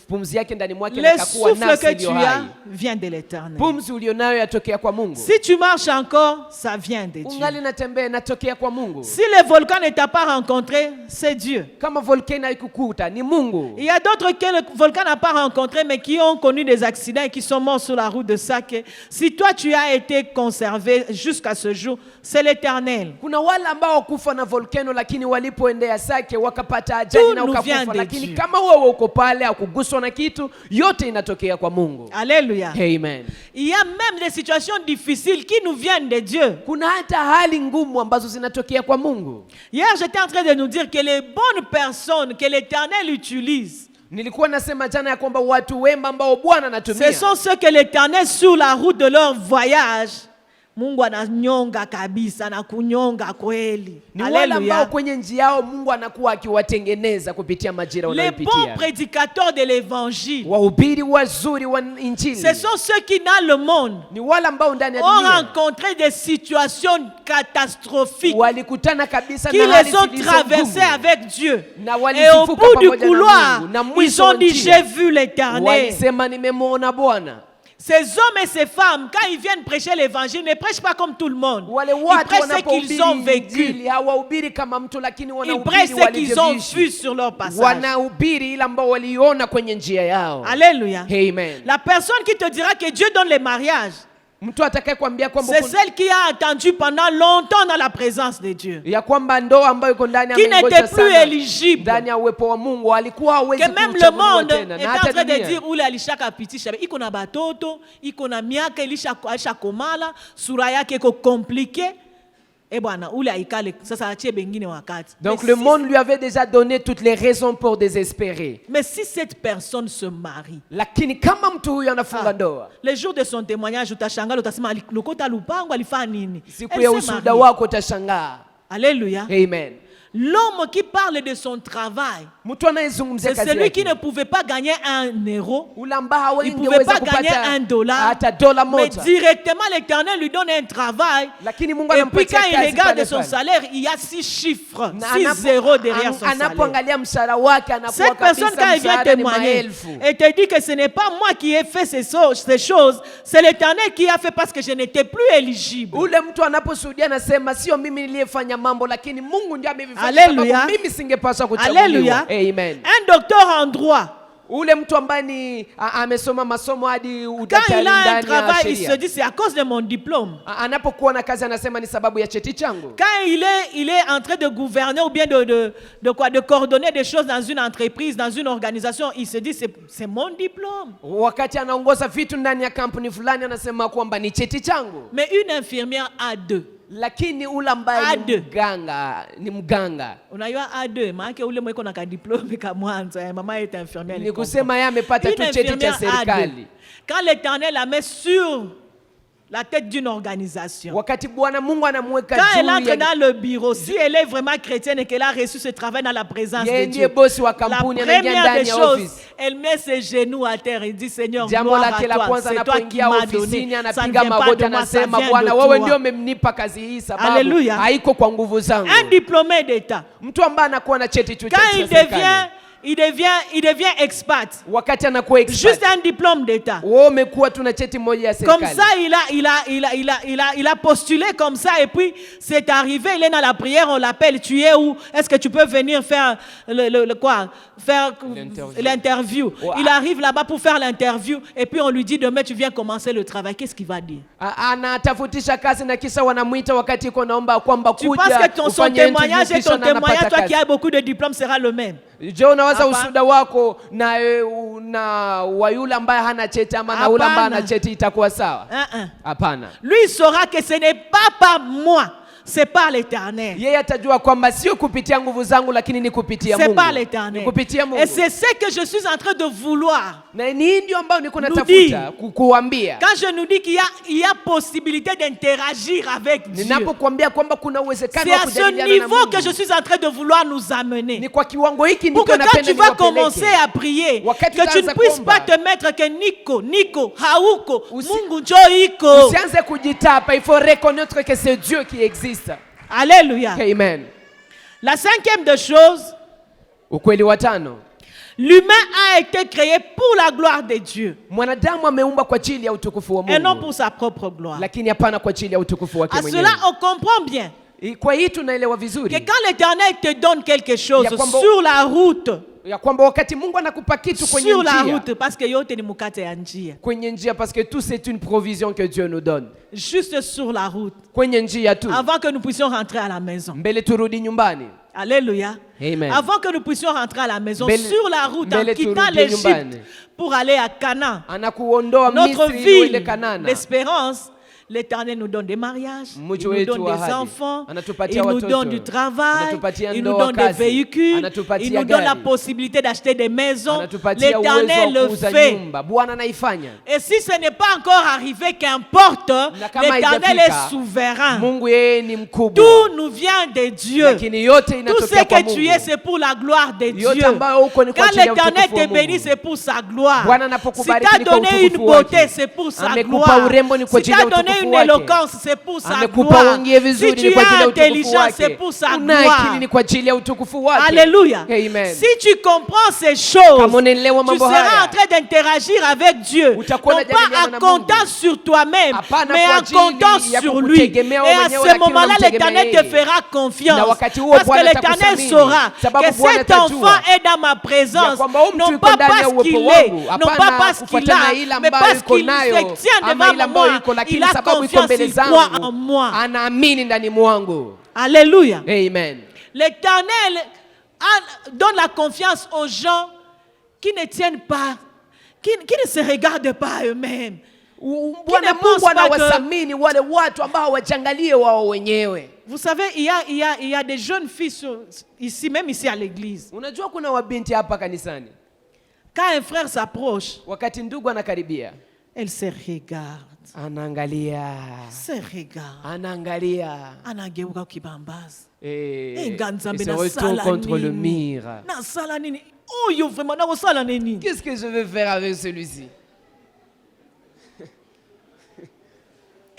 pumzi yake ndani mwake na akakuwa nafsi iliyo hai. Le souffle que tu as vient de l'Éternel. Pumzi ulionayo yatokea kwa Mungu. Si tu marches encore, ça vient de Dieu. Ungali natembea inatokea kwa Mungu. Si le volcan ne t'a pas rencontré, c'est Dieu. Kama volcano haikukuta ni Mungu. Il y a d'autres que le volcan n'a pas rencontré mais qui ont connu des accidents et qui sont morts sur la route de Sake. Si toi tu as été conservé jusqu'à ce jour, c'est l'Éternel. Kuna wale ambao kufa na volcano lakini walipoendea Sake wakapata ajali na ukakufa, lakini kama wewe uko pale ukuguswa na kitu, yote inatokea kwa Mungu. Alléluia. Amen. Il y a même des situations difficiles qui nous viennent de Dieu. Kuna hata hali ngumu ambazo zinatokea kwa Mungu. Hier j'étais en train de nous dire que les bonnes personnes que l'Éternel utilise, nilikuwa nasema jana ya kwamba watu wema ambao Bwana anatumia, ce sont ceux que l'Éternel sur la route de leur voyage, Mungu ananyonga kabisa na kunyonga kweli. Ni wale ambao kwenye njia yao Mungu anakuwa akiwatengeneza kupitia majira wanayopitia. Les bons prédicateurs de l'évangile, wahubiri wazuri wa injili, ce sont ceux qui dans le monde ni wale ambao ndani ya dunia ont rencontré des situations catastrophiques, walikutana kabisa na hali zilizo ngumu, qui les ont traversées avec Dieu. Et au bout du couloir, ils ont dit j'ai vu l'Éternel. Walisema nimemuona Bwana. Ces hommes et ces femmes, quand ils viennent prêcher l'évangile, ne prêchent pas comme tout le monde. Ils prêchent ce qu'ils ont vécu. Ils prêchent ce qu'ils ont vu sur leur passage. Alléluia. Amen. La personne qui te dira que Dieu donne les mariages, c'est celle qui a attendu pendant longtemps dans la présence de Dieu, qui n'était plus éligible, que même le monde est en train de dire ule alishaka pitisha iko na batoto iko na miaka ilisha komala sura yake iko compliqué. Donc le monde lui avait déjà donné toutes les raisons pour désespérer. Mais si cette personne se marie, le jour de son témoignage, alléluia. Amen. L'homme qui parle de son travail, c'est celui qui ne pouvait pas gagner €1, il ne pouvait pas gagner $1, mais directement l'Éternel lui donne un travail, et puis quand il regarde son salaire, il y a 6 chiffres, 6 zéros derrière son salaire. Cette personne, quand elle vient témoigner, elle te dit que ce n'est pas moi qui ai fait ces choses, c'est l'Éternel qui a fait parce que je n'étais plus éligible. Alléluia. Alléluia. Amen. Un docteur en droit, quand il a un travail, il se dit c'est à cause de mon diplôme. Quand il est en train de gouverner ou bien de coordonner des choses dans une entreprise, dans une organisation, il se dit c'est mon diplôme. Mais une infirmière a 2. Lakini ule ambaye ni mganga. Unajua A2 maana ule mweko na diplome kama mwanzo mama est infirmière. Ni kusema yeye amepata tu cheti cha serikali. Quand l'Éternel la met sur la tête d'une organisation, quand elle entre dans le bureau, si elle est vraiment chrétienne et qu'elle a reçu ce travail dans la présence de Dieu, la première des choses, elle met ses genoux à terre et dit Seigneur, gloire à toi, c'est toi qui m'as donné, ça ne vient pas de moi, ça vient de toi. Alléluia. Un diplômé d'État, quand il devient expat. Juste un diplôme d'État. Comme ça, il a postulé comme ça et puis c'est arrivé, il est dans la prière, on l'appelle, tu es où? Est-ce que tu peux venir faire faire l'interview? Il arrive là-bas pour faire l'interview et puis on lui dit demain tu viens commencer le travail. Qu'est-ce qu'il va dire? Tu penses que son témoignage et ton témoignage, toi qui as beaucoup de diplômes, sera le même? Usuda wako na wa yule ambaye hana cheti ama na yule ambaye ana cheti itakuwa sawa? Hapana. Lui il saura que ce n'est pas par moi, c'est pas l'Éternel. Yeye atajua kwamba sio kupitia nguvu zangu lakini ni kupitia Mungu. C'est pas l'Éternel. Ni kupitia Mungu. Et c'est ce que je suis en train de vouloir. Na ni ndio ambao niko natafuta kukuambia. Quand je nous dis qu'il y a possibilité d'interagir avec Dieu. Ninapokuambia kwamba kuna uwezekano wa kujadiliana na Mungu. C'est à ce niveau que je suis en train de vouloir nous amener. Ni kwa kiwango hiki ndiko napenda niwapeleke. Pour que quand tu vas commencer à prier, que tu ne puisses pas te mettre que Niko, hauko, Mungu njoo iko. Usianze kujitapa, il faut reconnaître que c'est Dieu qui existe. Alléluia. Amen. La cinquième des choses, ukweli wa tano, l'humain a été créé pour la gloire de Dieu. Mwanadamu ameumbwa kwa ajili ya utukufu wa Mungu. Et non pour sa propre gloire. Lakini hapana kwa ajili ya utukufu wake mwenyewe. À cela on comprend bien. Kwa hii tunaelewa vizuri. Que quand l'Éternel te donne quelque chose sur la route, ya kwamba wakati Mungu anakupa kitu kwenye njia, sur la route, parce que yote ni mukate ya njia. Kwenye njia, parce que tout c'est une provision que Dieu nous donne. Juste sur la route. Kwenye njia tu. Avant que nous puissions rentrer à la maison. Mbele turudi nyumbani. Alléluia. Amen. Avant que nous puissions rentrer à la maison, sur la route, en quittant l'Égypte pour aller à Canaan, notre ville d'espérance, l'Éternel nous donne des mariages, il nous donne des enfants, il nous donne du travail, il nous donne des véhicules, il nous donne la possibilité d'acheter des maisons. L'Éternel le fait. Et si ce n'est pas encore arrivé, qu'importe, l'Éternel est souverain. Tout nous vient de Dieu. Tout ce que tu es, c'est pour la gloire de Dieu. Quand l'Éternel te bénit, c'est pour sa gloire. Si tu as donné une beauté, c'est pour sa gloire. Si tu as donné une éloquence, c'est pour sa gloire. Si tu es intelligent, c'est pour sa gloire. Alléluia. Si tu comprends ces choses, tu seras en train d'interagir avec Dieu. Non pas en comptant sur toi-même, mais en comptant sur lui. Et à ce moment-là, l'Éternel te fera confiance. Parce que l'Éternel saura que cet enfant est dans ma présence. Non pas parce qu'il est, non pas parce qu'il a, mais parce qu'il se tient devant moi. Il a confiance. Il croit en moi. Alléluia. Amen. L'Éternel donne la confiance aux gens qui ne tiennent pas, qui ne se regardent pas eux-mêmes. Vous savez, il y a des jeunes filles ici, même ici à l'église. Quand un frère s'approche, elle se regarde. Anaangalia. Se regarde. Anaangalia. Anageuka kibambazi. Il se retourne contre le mur. Qu'est-ce que je vais faire avec celui-ci?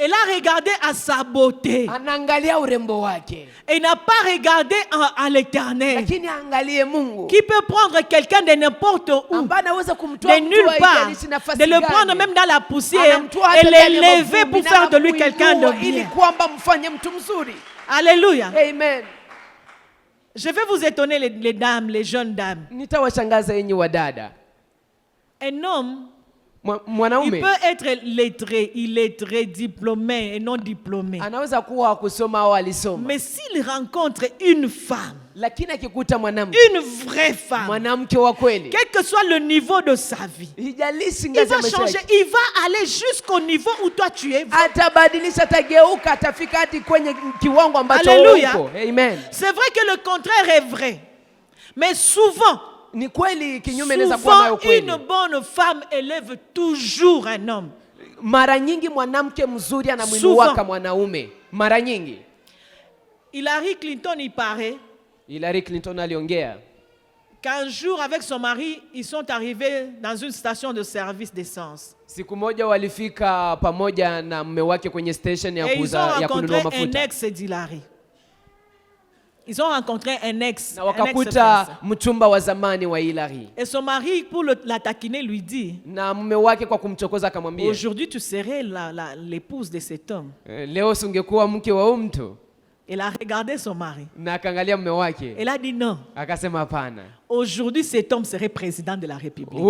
Elle a regardé à sa beauté. Elle n'a pas regardé à l'Éternel. Qui peut prendre quelqu'un de n'importe où, de nulle part, de le prendre même dans la poussière et l'élever pour faire de lui quelqu'un de bien. Alléluia. Amen. Je vais vous étonner les dames, les jeunes dames. Un homme, il peut être lettré, illettré, diplômé et non diplômé. Mais s'il rencontre une femme, une vraie femme, quel que soit le niveau de sa vie, il va changer, il va aller jusqu'au niveau où toi tu es. Alléluia. Amen. C'est vrai que le contraire est vrai, mais souvent, une bonne femme élève toujours un homme. Mara nyingi mwanamke mzuri anamuinuaka mwanaume. Mara nyingi. Hillary Clinton il paraît. Hillary Clinton aliongea qu'un jour avec son mari, ils sont arrivés dans une station de service d'essence. Siku moja walifika pamoja na mume wake kwenye station ya kununua mafuta. Un ex d'Hillary. Ils ont rencontré un ex. Na wakakuta mchumba wa zamani wa Hillary. Et son mari, pour la taquiner, lui dit, na mume wake kwa kumchokoza akamwambia, aujourd'hui tu serais l'épouse de cet homme. Leo ungekuwa mke wa mtu. Elle a regardé son mari. Na akaangalia mume wake. Elle a dit non. Akasema hapana. Aujourd'hui cet homme serait président de la République.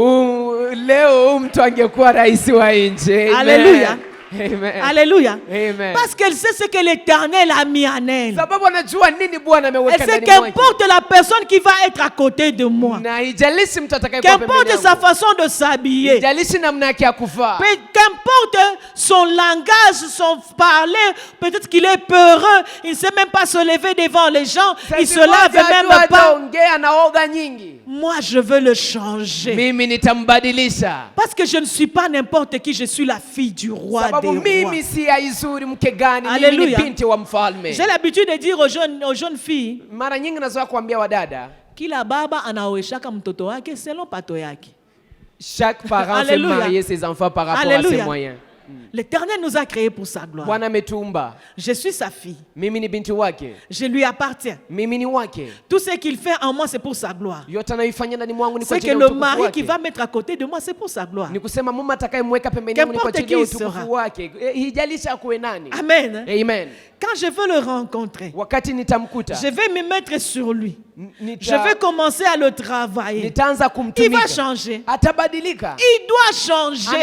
Leo mtu angekuwa rais wa nchi. Alléluia. Amen. Alléluia. Amen. Parce qu'elle sait ce que l'Éternel a mis en elle. Sababu anajua nini Bwana ameweka Elle sait ndani mwake. qu'importe la personne qui va être à côté de moi. Na haijalishi mtu atakayekuwa pembeni yangu. Qu'importe sa façon de s'habiller. Haijalishi namna yake ya kuvaa. Qu'importe son langage, son parler, peut-être qu'il est peureux, il ne sait même pas se lever devant les gens, il se lave même pas. Moi, je veux le changer. Mimi nitambadilisha. Parce que je ne suis pas n'importe qui, je suis la fille du roi des rois. Mimi si aizuri mke gani, mimi ni binti wa mfalme. J'ai l'habitude de dire aux jeunes filles, mara nyingi nazoea kuambia wadada, kila baba anaoeshaka mtoto wake selon pato yake. Chaque parent fait marier ses enfants par rapport à ses moyens. L'Éternel nous a créés pour sa gloire. Je suis sa fille. Je lui appartiens. Tout ce qu'il fait en moi, c'est pour sa gloire. C'est que le mari qui va mettre à côté de moi, c'est pour sa gloire. Qu'importe qui il sera. Amen. Amen. Quand je veux le rencontrer, je vais me mettre sur lui. Je vais commencer à le travailler. Il va changer. Il doit changer.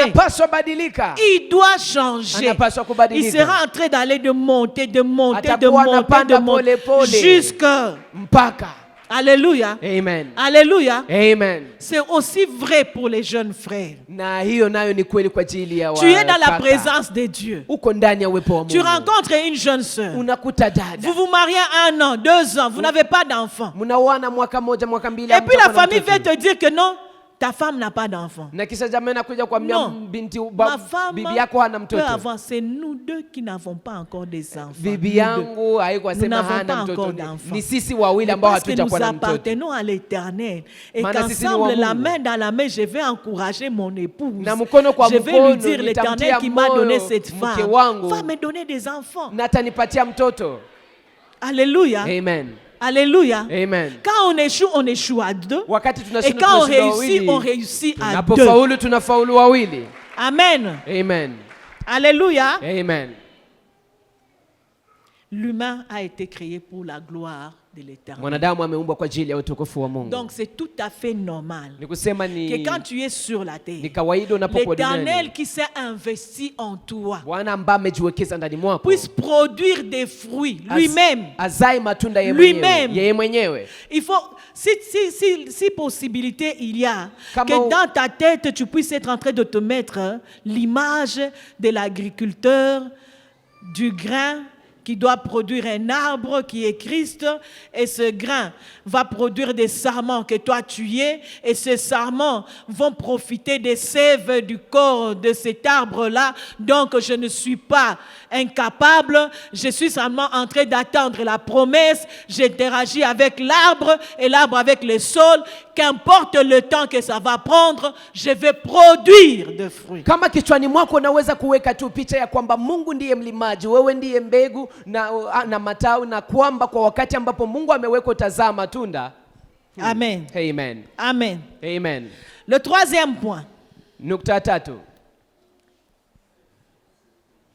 Il doit changer. Il sera en train d'aller de monter jusqu'à... Alléluia. Amen. Alléluia. Amen. C'est aussi vrai pour les jeunes frères. Tu es dans la présence de Dieu. Tu rencontres une jeune sœur. Vous vous mariez 1 an, 2 ans, vous n'avez pas d'enfant. Et puis la famille va te dire que non, ta femme n'a pas d'enfant. Non, ma femme peut avoir. C'est nous deux qui n'avons pas encore des enfants. Nous n'avons pas encore d'enfants. Parce que nous appartenons à l'Éternel. Et qu'ensemble, la main dans la main, je vais encourager mon épouse. Je vais lui dire, l'Éternel qui m'a donné cette femme va me donner des enfants. Alléluia. Amen. Alléluia. Amen. Quand on échoue à 2. Et quand on réussit à 2. Amen. Amen. Alléluia. Amen. L'humain a été créé pour la gloire de l'Éternel. Donc c'est tout à fait normal que quand tu es sur la terre, l'Éternel qui s'est investi en toi puisse produire des fruits lui-même. Il faut, si possibilité il y a, que dans ta tête tu puisses être en train de te mettre l'image de l'agriculteur, du grain qui doit produire un arbre qui est Christ, et ce grain va produire des sarments que toi tu es, et ces sarments vont profiter des sèves du corps de cet arbre-là. Donc je ne suis pas incapable, je suis seulement en train d'attendre la promesse, j'interagis avec l'arbre et l'arbre avec le sol, qu'importe le temps que ça va prendre, je vais produire de fruits. Kama kichwani mwako unaweza kuweka tu picha ya kwamba Mungu ndiye mlimaji, wewe ndiye mbegu na matawi, na kwamba kwa wakati ambapo Mungu ameweka utazaa matunda. Amen. Amen. Amen. Amen. Le troisième point. Nukta tatu.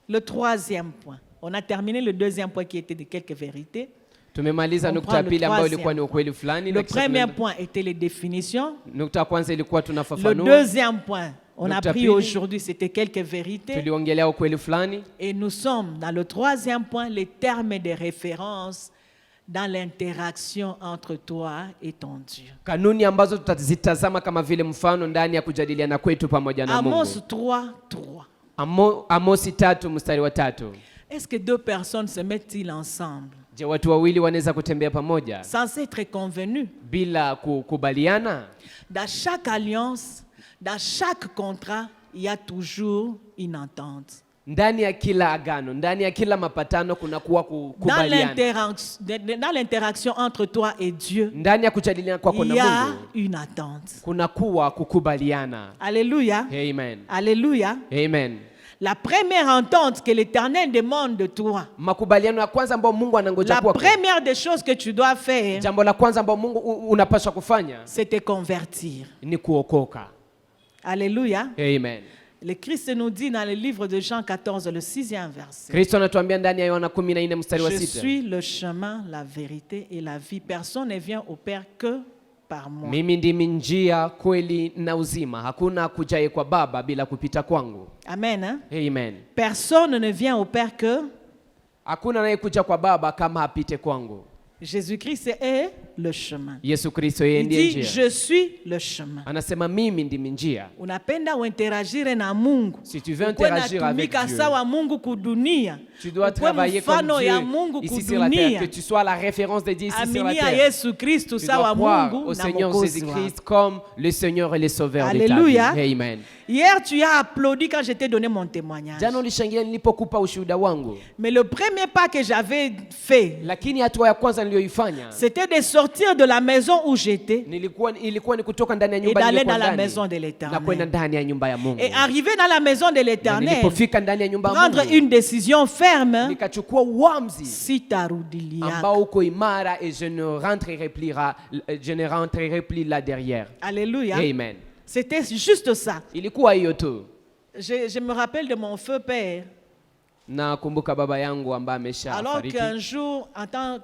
Le troisième point. On a terminé le deuxième point qui était de quelques vérités. Tumemaliza nukta pili ambayo ilikuwa ni ukweli fulani. Le premier point était les définitions. Nukta kwanza ilikuwa tunafafanua. Le deuxième point, on a pris aujourd'hui, c'était quelques vérités. Tuliongelea ukweli fulani. Et nous sommes dans le troisième point, les termes de référence dans l'interaction entre toi et ton Dieu. Kanuni ambazo tutazitazama kama vile mfano ndani ya kujadiliana kwetu pamoja na Mungu. Amos 3:3. Amos 3 mstari wa 3. Est-ce que deux personnes se mettent-ils ensemble? Je, watu wawili wanaweza kutembea pamoja sans être convenus? Bila kukubaliana? Dans chaque alliance, dans chaque contrat, il y a toujours une entente. Ndani ya kila agano, ndani ya kila mapatano kuna kuwa kukubaliana. Dans l'interaction entre toi et Dieu, ndani ya kujadiliana kwako na Mungu, il y a une attente. Kuna kuwa kukubaliana. Alléluia. Amen. Alléluia. Amen. La première entente que l'Éternel demande de toi, makubaliano ya kwanza ambayo Mungu anangoja kwako, la première des choses que tu dois faire, jambo la kwanza ambalo Mungu unapaswa kufanya, c'est te convertir. Ni kuokoka. Alléluia. Amen. Le Christ nous dit dans le livre de Jean 14, le 6e verset. Kristo anatuambia ndani ya Yohana 14 mstari wa 6. Je suis le chemin, la vérité et la vie. Personne ne vient au Père que par moi. Mimi ndimi njia, kweli na uzima. Hakuna kujaye kwa Baba bila kupita kwangu. Amen. Hein? Amen. Personne ne vient au Père que hakuna anayekuja kwa Baba kama hapite kwangu. Jésus-Christ est le chemin. Yesu Kristo yeye ndiye njia. Il dit je suis le chemin. Anasema mimi ndimi njia. Unapenda uinteragir na Mungu. Si tu veux interagir avec Dieu, sawa Mungu kudunia. Tu dois travailler comme Dieu ici sur la terre, que tu sois la référence de Dieu ici sur la terre. Yesu Kristo sawa Mungu au Seigneur Jésus-Christ comme le Seigneur et le Sauveur de ta vie. Alléluia. Amen. Hier tu as applaudi quand je t'ai donné mon témoignage. Jana ulishangilia nilipokupa ushuhuda wangu. Mais le premier pas que j'avais fait, lakini hatua ya kwanza niliyoifanya, c'était de sortir de la maison où j'étais. Ilikuwa ni kutoka ndani ya nyumba nilikuwa ndani, dans la maison de l'Éternel. Na kwenda ndani ya nyumba ya Mungu. Et arrivé dans la maison de l'Éternel, nilipofika ndani ya nyumba ya Mungu, prendre une décision ferme, nikachukua uamuzi sitarudilia, ambao uko imara, et je ne rentrerai plus là derrière. Alléluia. Amen. C'était juste ça. Ilikuwa hiyo tu. Je me rappelle de mon feu père. Nakumbuka baba yangu ambaye ameshafariki. Alors qu'un jour,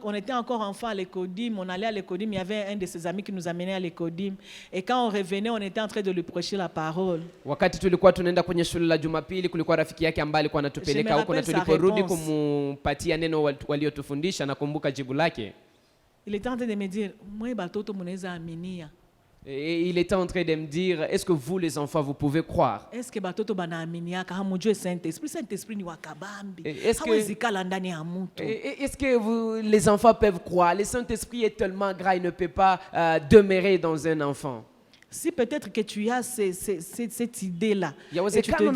on était encore enfant à l'Ecodim, on allait à l'Ecodim, il y avait un de ses amis qui nous amenait à l'Ecodim, et quand on revenait, on était en train de lui prêcher la parole. Wakati tulikuwa tunaenda kwenye shule la Jumapili, kulikuwa rafiki yake ambaye alikuwa anatupeleka huko, na tuliporudi kumupatia neno waliotufundisha, nakumbuka jibu lake. Il était en train de me dire, moi batoto munaweza aminia. Et il était en train de me dire, est-ce que vous les enfants vous pouvez croire? Est-ce que batoto banaaminiaka hamujue Saint-Esprit? Saint-Esprit ni wakabambi. Est-ce que vous les enfants peuvent croire? Le Saint-Esprit est tellement grand, il ne peut pas demeurer dans un enfant. Si peut-être que tu as cette idée-là, et tu te dis,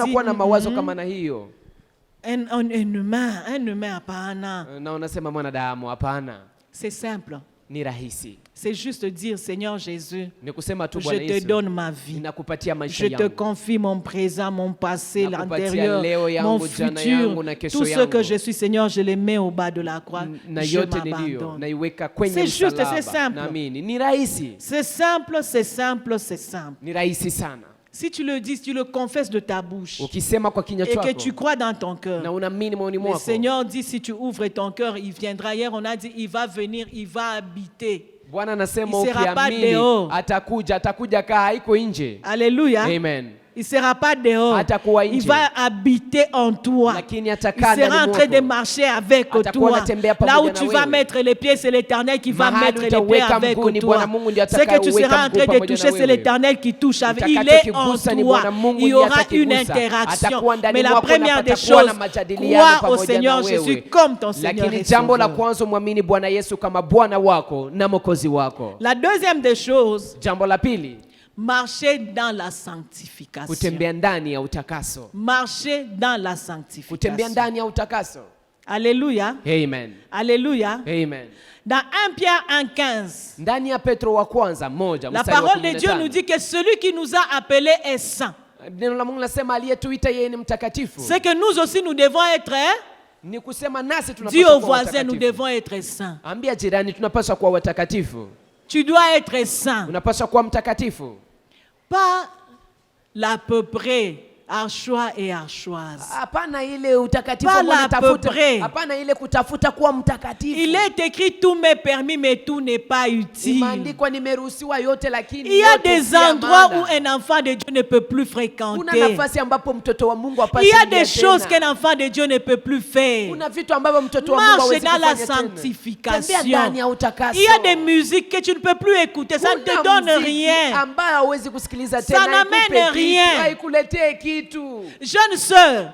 un humain hapana. Na unasema mwanadamu hapana. C'est simple. Ni rahisi. C'est juste dire, Seigneur Jésus, je te donne ma vie. Je te confie mon présent, mon passé, l'antérieur, mon futur. Tout ce que je suis, Seigneur, je le mets au bas de la croix. Je m'abandonne. C'est juste, c'est simple. C'est simple, c'est simple, c'est simple. Si tu le dis, si tu le confesses de ta bouche et que tu crois dans ton cœur, le Seigneur dit, si tu ouvres ton cœur, il viendra. Hier, on a dit, il va venir, il va habiter. Il ne sera pas dehors. Alléluia. Amen. Il ne sera pas dehors. Il va habiter en toi. Il sera en train de marcher avec toi. Là où tu vas mettre les pieds, c'est l'Éternel qui va mettre les pieds avec toi. Ce que tu seras en train de toucher, c'est l'Éternel qui touche avec. Il est en toi. Il y aura une interaction. Mais la première des choses, crois au Seigneur Jésus comme ton Seigneur et Sauveur. La deuxième des choses, marcher dans la sanctification. Marcher dans la sanctification. Alléluia. Amen. Alléluia. Amen. Dans 1 Pierre 1,15, la parole de Dieu nous dit que celui qui nous a appelés est saint. C'est que nous aussi nous devons être dis aux voisins, nous devons être saints. Tu dois être saint. Pas l'à peu près, archois et archoise. Pas l'à peu près. Il est écrit tout m'est permis mais tout n'est pas utile. Il y a des endroits où un enfant de Dieu ne peut plus fréquenter. Il y a des choses qu'un enfant de Dieu ne peut plus faire. Marche dans la sanctification. Il y a des musiques que tu ne peux plus écouter. Ça ne te donne rien. Ça n'amène rien. Jeune sœur,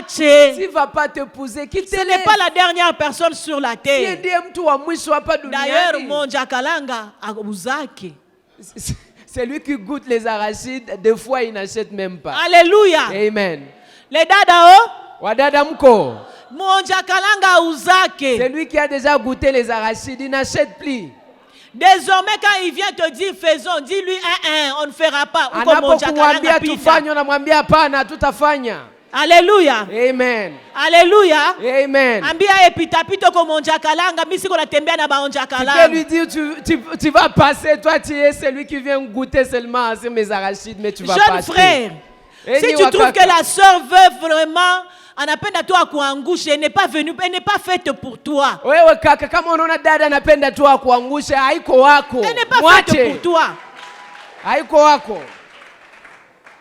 s'il va pas t'épouser, ce n'est pas la dernière personne sur la terre. D'ailleurs, mon Jakalanga a uzaki. C'est lui qui goûte les arachides, des fois il n'achète même pas. Alléluia. Amen. Les dadao, wadada mko, mon Jakalanga uzaki. C'est lui qui a déjà goûté les arachides, il n'achète plus. Désormais, quand il vient te dire faisons, dis-lui on ne fera pas. Alléluia. Amen. Alléluia. Amen. Tu peux lui dire tu vas passer, toi tu es celui qui vient goûter seulement à mes arachides, mais tu vas passer. Jeune frère, Si tu trouves que la sœur veut vraiment anapenda tu akuangushe, elle n'est pas venue, elle n'est pas faite pour toi. Wewe kaka, kama unaona dada anapenda tu akuangushe, haiko wako. Elle n'est pas faite pour toi. Haiko wako.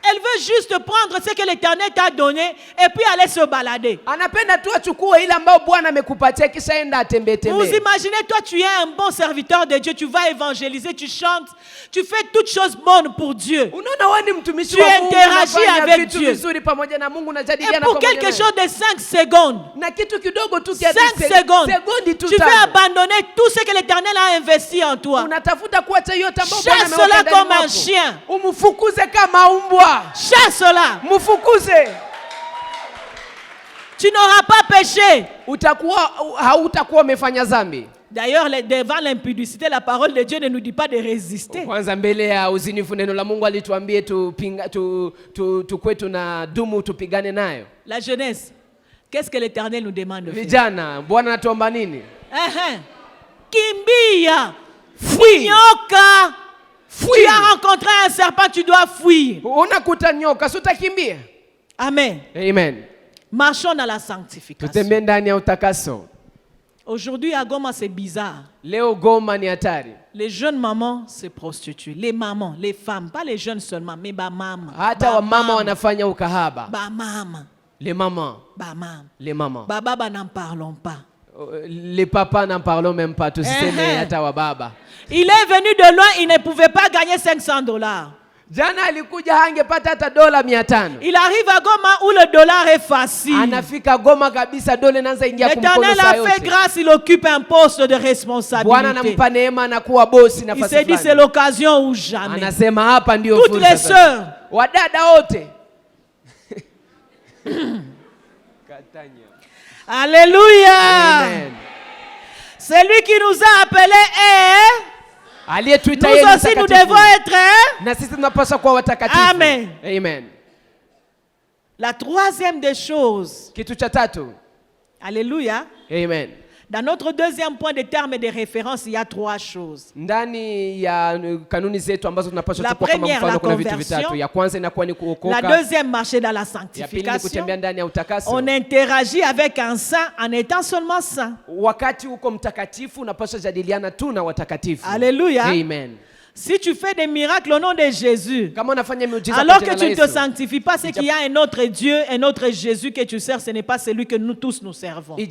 Elle veut juste prendre ce que l'Éternel t'a donné et puis aller se balader. Anapenda tu achukue ile ambayo Bwana amekupatia kisha enda atembe tembe. Vous imaginez, toi tu es un bon serviteur de Dieu, tu vas évangéliser, tu chantes, tu fais toutes choses bonnes pour Dieu. Unaona wewe ni mtumishi wa Mungu, tu interagis avec Dieu. Vizuri pamoja na Mungu, unajadiliana pamoja naye. Et pour quelque chose de 5 secondes. Na kitu kidogo tu kia 5 secondes. Tu vas abandonner tout ce que l'Éternel a investi en toi. Unatafuta kuacha yote ambayo Bwana ameweka ndani mwako. Chasse-la comme un chien. Umfukuze kama mbwa. Chasse-la. Mfukuze. Tu n'auras pas péché. Hautakuwa umefanya dhambi. D'ailleurs, devant l'impudicité, la parole de Dieu ne nous dit pas de résister. Kwanza mbele ya uzinifu neno la Mungu alituambie tukwetu na dumu tupigane nayo. La jeunesse, qu'est-ce que l'Éternel nous demande de faire? Vijana, Bwana anatuomba nini? Kimbia. Fuis. Nyoka. Tu as rencontré un serpent, tu dois fuir. Unakuta nyoka, utakimbia. Amen. Amen. Marchons dans la sanctification. Tutembee ndani ya utakaso. Aujourd'hui à Goma c'est bizarre. Leo Goma ni hatari. Les jeunes mamans se prostituent. Les mamans, les femmes, pas les jeunes seulement, mais ba mama. Hata wamama wanafanya ukahaba. Ba mama. Les mamans. Ba mama. Les mamans. Ba baba n'en parlons pas. Les papas n'en parlons même pas. Tusiseme hata wa baba. Il est venu de loin, il ne pouvait pas gagner $500. Jana alikuja hangepata hata $500. Il arrive à Goma où le dollar est facile. Anafika Goma kabisa dola inaanza ingia kumkono saa yote. L'Éternel a fait grâce, il occupe un poste de responsabilité. Bwana anampa neema na kuwa bosi nafasi fulani. Il s'est dit c'est l'occasion ou jamais. Anasema hapa ndio fursa. Toutes les sœurs, wadada wote. Alléluia. Amen. Celui qui nous a appelés est. Nous aussi nous devons être. Amen. Amen. La troisième des choses. Kitu cha tatu. Alléluia. Amen. Dans notre deuxième point de terme et de référence, il y a 3 choses. Ndani ya kanuni zetu ambazo tunapaswa tukua kama mfano kuna vitu vitatu. Ya kwanza inakuwa ni kuokoka. La deuxième, marcher dans la sanctification. Ya pili kutembea ndani ya utakaso. On interagit avec un saint en étant seulement saint. Wakati uko mtakatifu unapaswa jadiliana tu na watakatifu. Alléluia. Amen. Si tu fais des miracles au nom de Jésus, alors que tu ne te sanctifies pas, c'est qu'il y a un autre Dieu, un autre Jésus que tu sers, ce n'est pas celui que nous tous nous servons. La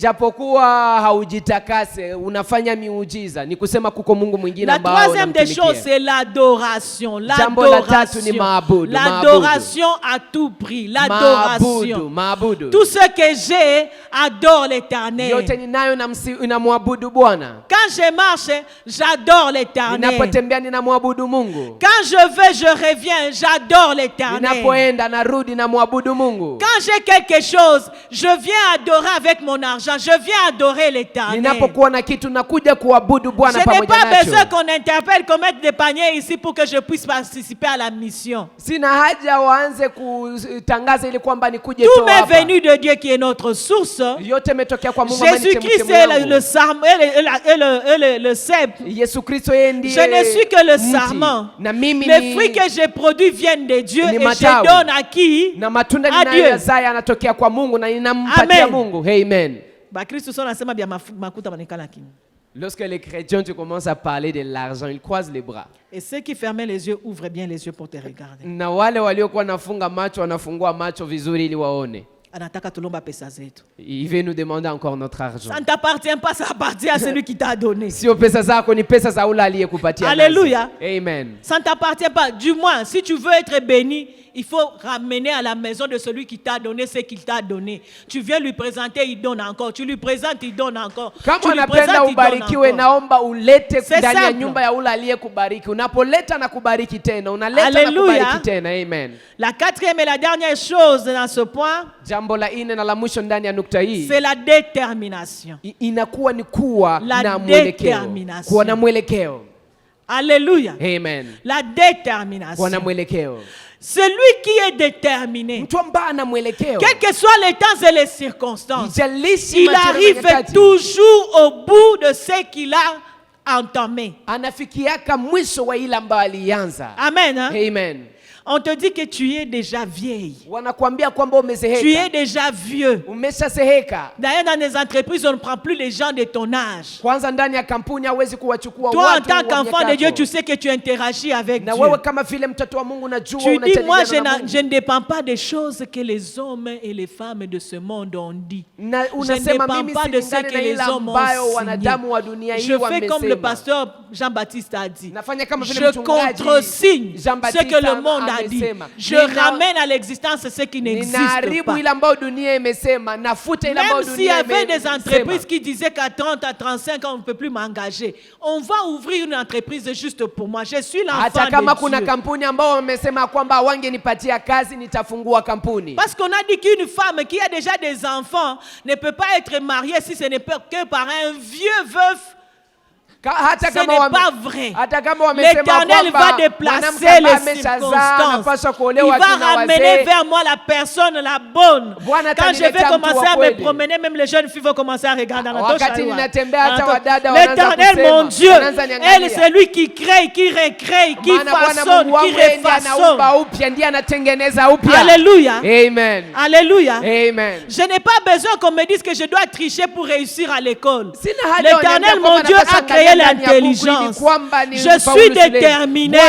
troisième des choses, c'est l'adoration. L'adoration à tout prix. L'adoration. Tout ce que j'ai, adore l'Éternel. Quand je marche, j'adore l'Éternel. Quand je vais, je reviens, j'adore l'Éternel. Quand j'ai quelque chose, je viens adorer avec mon argent, je viens adorer l'Éternel. Je n'ai pas besoin qu'on interpelle, qu'on mette des paniers ici pour que je puisse participer à la mission. Tout m'est venu de Dieu qui est notre source. Jésus-Christ est le sarment et le cèpe. Je ne suis que le sarment. Les fruits que j'ai produits viennent de Dieu et je donne à qui? À Dieu. Amen. Amen. Lorsque les chrétiens commencent à parler de l'argent, ils croisent les bras. Et ceux qui fermaient les yeux ouvrent bien les yeux pour te regarder. Na wale waliokuwa nafunga macho wanafungua macho vizuri ili waone. Il veut nous demander encore notre argent. Ça ne t'appartient pas, ça appartient à celui qui t'a donné. Sio pesa zako ni pesa za ule aliyekupatia. Alléluia. Amen. Ça ne t'appartient pas. Du moins, si tu veux être béni, il faut ramener à la maison de celui qui t'a donné ce qu'il t'a donné. Tu viens lui présenter, il donne encore. Tu lui présentes, il donne encore. Kama unapenda ubarikiwe, naomba ulete ndani ya nyumba ya ule aliyekubariki. Unapoleta na kubariki tena, unaleta na kubariki tena. Amen. La quatrième et la dernière chose dans ce point, jambo la nne na la mwisho ndani ya nukta hii, c'est la détermination. Inakuwa ni kuwa na mwelekeo. Kuwa na mwelekeo. Alléluia. Amen. La détermination. Kuwa na mwelekeo. Celui qui est déterminé, quels que soient les temps et les circonstances, il arrive toujours au bout de ce qu'il a entamé. Anafikiaka mwisho wa ile ambayo alianza. Amen. Hein? Amen. On te dit que tu es déjà vieille. Wanakuambia kwamba umezeheka. Tu es déjà vieux. Umeshazeheka. D'ailleurs, dans les entreprises, on ne prend plus les gens de ton âge. Kwanza ndani ya kampuni hawezi kuwachukua toi, watu. Toi, en tant qu'enfant de Dieu, tu sais que tu interagis avec na Dieu. Wewe kama vile mtoto wa Mungu unajua tu dis, moi, je ne dépends pas des choses que les hommes et les femmes de ce monde ont dit. Je ne dépends pas de ce que les hommes ont signé. Je fais comme le pasteur Jean-Baptiste a dit. Je contresigne ce que le monde a dit. Je ramène à l'existence ce qui n'existe pas. Même s'il y avait des entreprises qui disaient qu'à 30, à 35 ans, on ne peut plus m'engager. On va ouvrir une entreprise juste pour moi. Je suis l'enfant de Dieu. Parce qu'on a dit qu'une femme qui a déjà des enfants ne peut pas être mariée si ce n'est que par un vieux veuf. Ce n'est pas vrai. L'Éternel va déplacer les circonstances. Il va ramener vers moi la personne la bonne. Quand je vais commencer à me promener, même les jeunes filles vont commencer à regarder dans l'Éternel, mon Dieu, elle, c'est lui qui crée, qui recrée, qui façonne, qui refaçonne. Alléluia. Amen. Alléluia. Amen. Je n'ai pas besoin qu'on me dise que je dois tricher pour réussir à l'école. L'Éternel, mon Dieu, a créé l'intelligence. Je suis déterminé.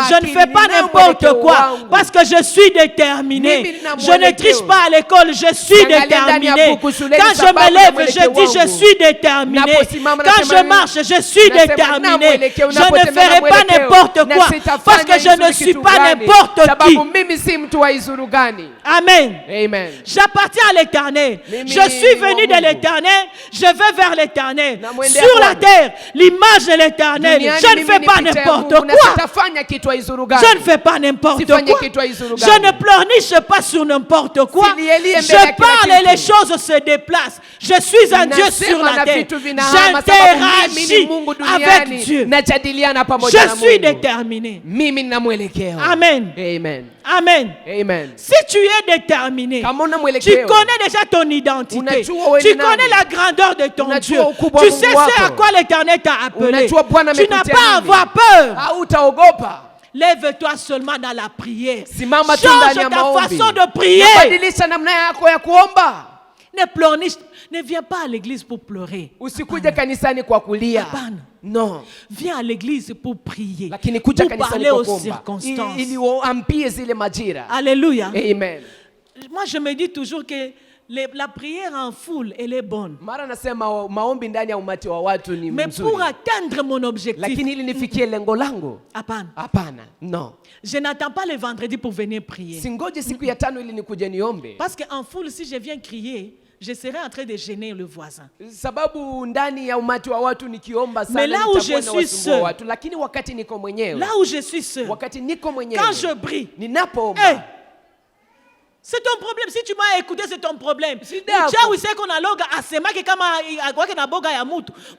Je ne fais pas n'importe quoi parce que je suis déterminé. Je ne triche pas à l'école, je suis déterminé. Quand je me lève, je dis je suis déterminé. Quand je marche, je suis déterminé. Je ne ferai pas n'importe quoi parce que je ne suis pas n'importe qui. Amen. Amen. J'appartiens à l'Éternel. Je suis venu de l'Éternel. Je vais vers l'Éternel. Sur la terre, l'image de l'Éternel. Je ne fais pas n'importe quoi. Je ne fais pas n'importe quoi. Je ne pleurniche pas sur n'importe quoi. Je parle et les choses se déplacent. Je suis un Dieu sur la terre. J'interagis avec Dieu. Je suis déterminé. Amen. Amen. Amen. Amen. Si tu es déterminé, tu connais déjà ton identité. Tu connais la grandeur de ton Dieu. Tu sais ce à quoi l'Éternel t'a appelé. Tu n'as pas à avoir peur. Lève-toi seulement dans la prière. Change ta façon de prier. Ne pleurniche. Ne viens pas à l'église pour pleurer. Non. Viens à l'église pour prier. Pour parler aux circonstances. Alléluia. Amen. Moi, je me dis toujours que la prière en foule, elle est bonne. Mais pour atteindre mon objectif, non. Je n'attends pas le vendredi pour venir prier. Parce qu'en foule, si je viens crier, je serai en train de gêner le voisin. Mais là où je suis seul, quand je prie, c'est ton problème. Si tu m'as écouté, c'est ton problème.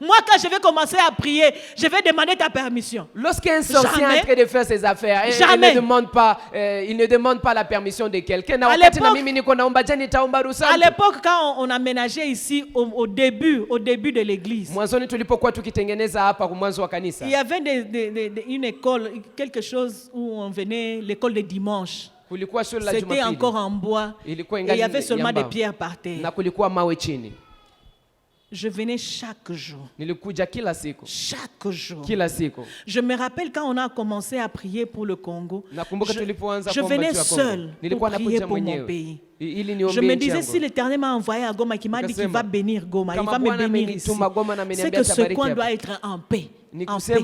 Moi, quand je vais commencer à prier, je vais demander ta permission. Lorsqu'un sorcier est en train de faire ses affaires, il ne demande pas la permission de quelqu'un. À l'époque, quand on aménageait ici, au début de l'église, il y avait une école, quelque chose où on venait, l'école de dimanche. C'était encore en bois et il y avait seulement des pierres par terre. Je venais chaque jour. Chaque jour. Je me rappelle quand on a commencé à prier pour le Congo, je venais seul pour prier pour mon pays. Je me disais, si l'Éternel m'a envoyé à Goma, qui m'a dit qu'il va bénir Goma, il va me bénir ici, c'est que ce coin doit être en paix. Parce que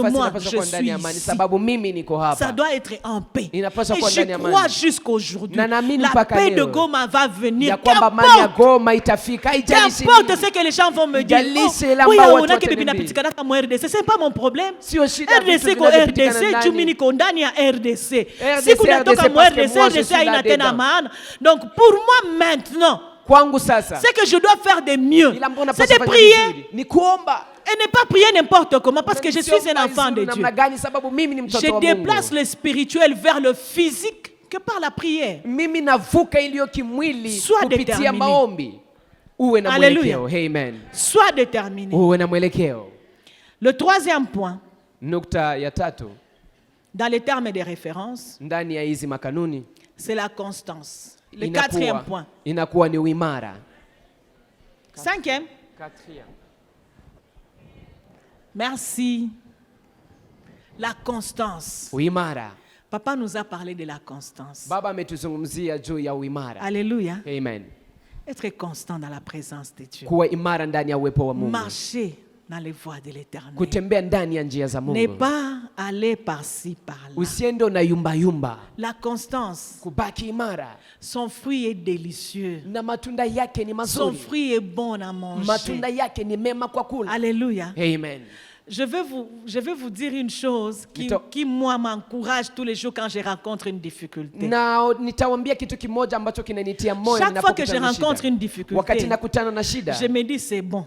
moi, je suis ici. Ça doit être en paix. Et je crois jusqu'aujourd'hui, la paix de Goma va venir. Qu'importe ce que les gens vont me dire. Ce n'est pas mon problème. RDC ko RDC, tumini kondani ya RDC. Si kunatoka mo RDC, RDC haina tena maana. Donc pour moi maintenant, c'est que je dois faire de mieux. C'est de prier. Et ne pas prier n'importe comment parce que je suis un enfant de Dieu. Je déplace le spirituel vers le physique que par la prière. Sois déterminé. Alléluia. Sois déterminé. Le troisième point dans les termes des références, ndani ya hizi makanuni, c'est la constance. Le quatrième point. Inakuwa ni uimara. Cinquième. Merci. La constance. Uimara. Papa nous a parlé de la constance. Baba ametuzungumzia juu ya uimara. Alléluia. Amen. Être constant dans la présence de Dieu. Kuwa imara ndani ya uwepo wa Mungu. Marcher dans les voies de l'Éternel. Kutembea ndani ya njia za Mungu. Ne pas aller par-ci par-là. Usiende na yumba yumba. La constance. Kubaki imara. Son fruit est délicieux. Na matunda yake ni mazuri. Son fruit est bon à manger. Matunda yake ni mema kwa kula. Alléluia. Amen. Je vais vous dire une chose qui moi m'encourage tous les jours quand je rencontre une difficulté. Chaque fois que je rencontre une difficulté, je me dis c'est bon.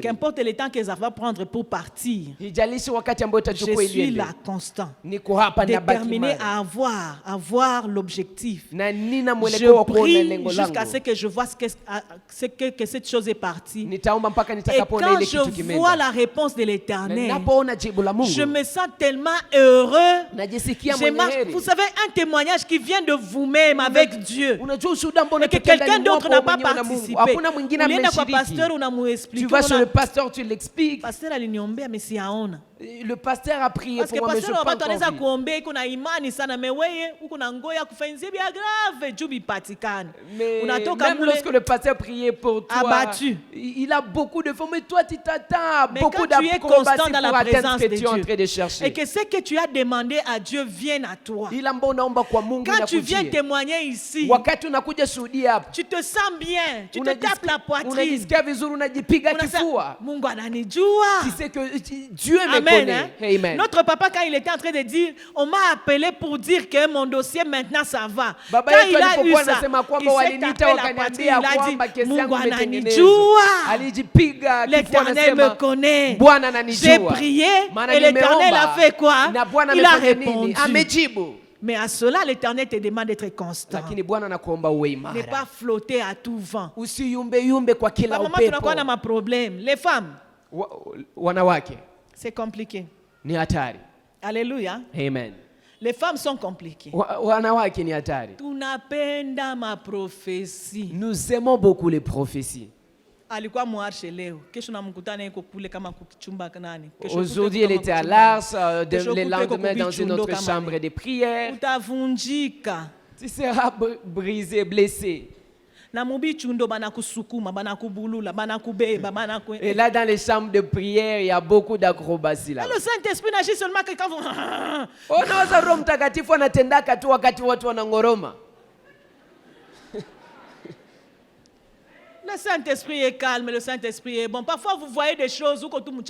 Qu'importe le temps que ça va prendre pour partir, je suis là constant, déterminé à avoir l'objectif. Je prie jusqu'à ce que je vois que cette chose est partie. Et quand je vois la réponse de l'Éternel, je me sens tellement heureux. Vous savez, un témoignage qui vient de vous-même avec Dieu et que quelqu'un d'autre n'a pas participé. Tu vas sur le pasteur, tu l'expliques. Pasteur aliniombea mais si aona. Le pasteur a prié pour moi, mais je pense pas encore kuombea kuna imani sana meweye uko na ngoya kufanyia bia grave jubi patikane. Unatoka même lorsque le pasteur priait pour toi, abattu. Il a beaucoup de formes, mais toi tu t'attends beaucoup d'acrobatie pour atteindre ce que tu es en train de chercher. Et que ce que tu as demandé à Dieu vienne à toi. Quand tu viens témoigner ici, tu te sens bien, tu te tapes la poitrine. Mungu ananijua. Tu sais que Dieu me connaît. Amen. Notre papa, quand il était en train de dire, on m'a appelé pour dire que mon dossier maintenant ça va. Quand il a eu ça, il s'est tapé la poitrine, il a dit, Mungu ananijua. L'Éternel me connaît. J'ai prié et l'Éternel a fait quoi? Il a répondu. Mais à cela, l'Éternel te demande d'être constant. Ne pas flotter à tout vent. Maman, tu n'as pas de problème. Les femmes, c'est compliqué. Alléluia. Amen. Les femmes sont compliquées. Tunapenda ma prophétie. Nous aimons beaucoup les prophéties. Aujourd'hui, elle était à l'Ars, le lendemain dans une autre chambre de prière. Tu seras brisé, blessé. Et là, dans les chambres de prière, il y a beaucoup d'acrobatie là. Le Saint-Esprit n'agit seulement que quand vous... Oh non, ça Roho Mtakatifu anatendaka tu wakati watu wanangoroma. Le Saint-Esprit est calme, le Saint-Esprit est bon. Parfois, vous voyez des choses où tout le monde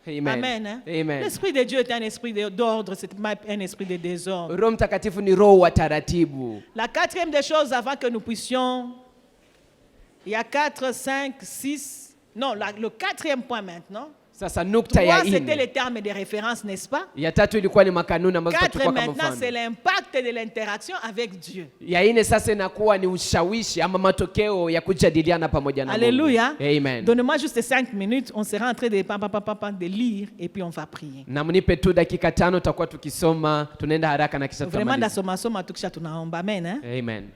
Amen. Hein? Amen. L'Esprit de Dieu est un esprit d'ordre, c'est un esprit de désordre. La quatrième des choses avant que nous puissions, il y a 4, 5, 6, non, le quatrième point maintenant. Trois, c'était les termes de référence, n'est-ce pas? 4 maintenant, c'est l'impact de l'interaction avec Dieu. Alléluia. Amen. Donnez-moi juste 5 minutes, on sera en train de lire et puis on va prier. Vraiment, amen. Hein? Amen.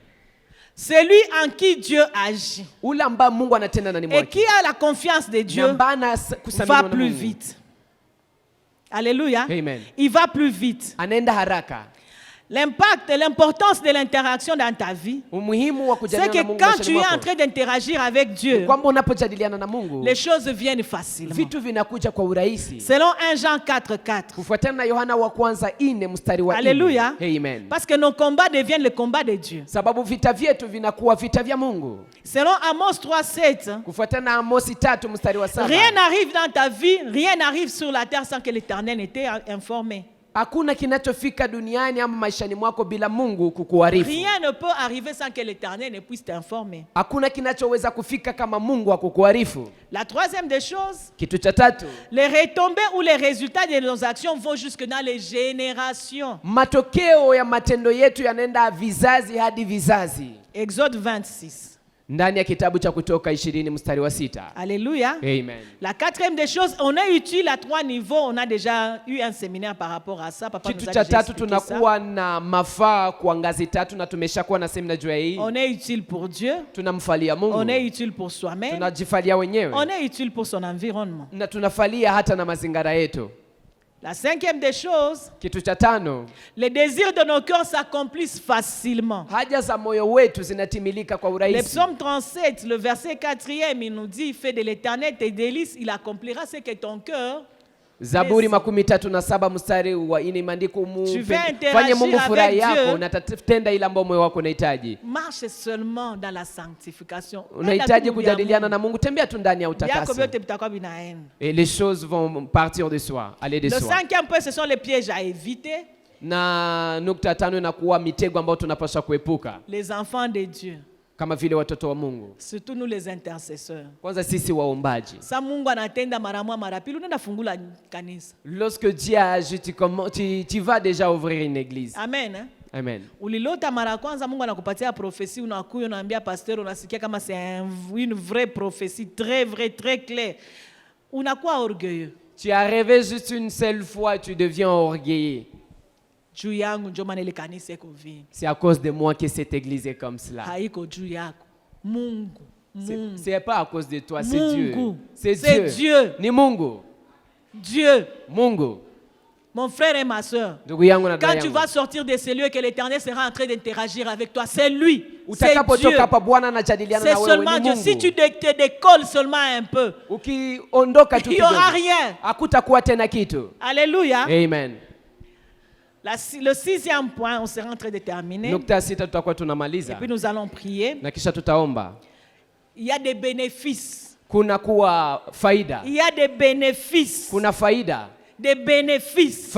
Celui en qui Dieu agit et qui a la confiance de Dieu va plus vite. Alléluia. Amen. Il va plus vite. L'impact et l'importance de l'interaction dans ta vie, c'est que quand tu es en train d'interagir avec Dieu, les choses viennent facilement. Selon 1 Jean 4:4. Alléluia. Amen. Parce que nos combats deviennent le combat de Dieu. Selon Amos 3:7. Rien n'arrive dans ta vie, rien n'arrive sur la terre sans que l'Éternel n'ait informé. Hakuna kinachofika duniani ama maishani mwako bila Mungu kukuarifu. Rien ne peut arriver sans que l'Éternel ne puisse t'informer. Hakuna kinachoweza kufika kama Mungu akukuarifu. La troisième des choses, kitu cha tatu, les retombées ou les résultats de nos actions vont jusque dans les générations. Matokeo ya matendo yetu yanaenda vizazi hadi vizazi. Exode 26. Ndani ya kitabu cha Kutoka 20 mstari wa 6. Alléluia. Amen. La quatrième des choses, on est utile à 3 niveaux. On a déjà eu un séminaire par rapport à ça. Papa nous a déjà expliqué ça. Tunakuwa na mafaa kwa ngazi 3 na tumeshakuwa na semina juu ya hii. On est utile pour Dieu. Tunamfalia Mungu. On est utile pour soi-même. Tunajifalia wenyewe. On est utile pour son environnement. Na tunafalia hata na mazingira yetu. La cinquième des choses, kitu cha 5, les désirs de nos cœurs s'accomplissent facilement. Haja za moyo wetu zinatimilika kwa urahisi. Le psaume 37, le verset 4e, il nous dit, fais de l'Éternel tes délices, il accomplira ce que ton cœur. Zaburi 37 mstari wa 4 imeandikwa fanye Mungu furaha yako na tatenda ile ambayo moyo wako unahitaji. Marche seulement dans la sanctification. Unahitaji kujadiliana na Mungu, tembea tu ndani ya utakaso. Et les choses vont partir de soi, aller de soi. Le 5e point, ce sont les pièges à éviter. Na nukta 5 inakuwa mitego ambayo tunapaswa kuepuka. Les enfants de Dieu. Kama vile watoto wa Mungu. Surtout nous les intercesseurs. Kwanza sisi waombaji. Sa Mungu anatenda mara moja mara pili unaenda fungula kanisa. Lorsque Dieu agit, tu vas déjà ouvrir une église. Amen. Hein? Amen. Ulilota mara kwanza Mungu anakupatia prophétie, unakuja unaambia pasteur, unasikia kama c'est une vraie prophétie très vraie, très claire. Unakuwa orgueilleux. Tu as rêvé juste une seule fois, tu deviens orgueilleux. C'est à cause de moi que cette église est comme cela. C'est pas à cause de toi, c'est Dieu. C'est Dieu. Ni Mungu. Dieu. Mungu. Mon frère et ma soeur, quand tu vas sortir de ces lieux, que l'Éternel sera en train d'interagir avec toi, c'est lui. C'est Dieu. C'est seulement Dieu. Si tu te décolles seulement un peu, il n'y aura rien. Alléluia. Amen. Le 6e point, on sera en train de terminer. Et puis nous allons prier. Il y a des bénéfices. Il y a des bénéfices. Des bénéfices.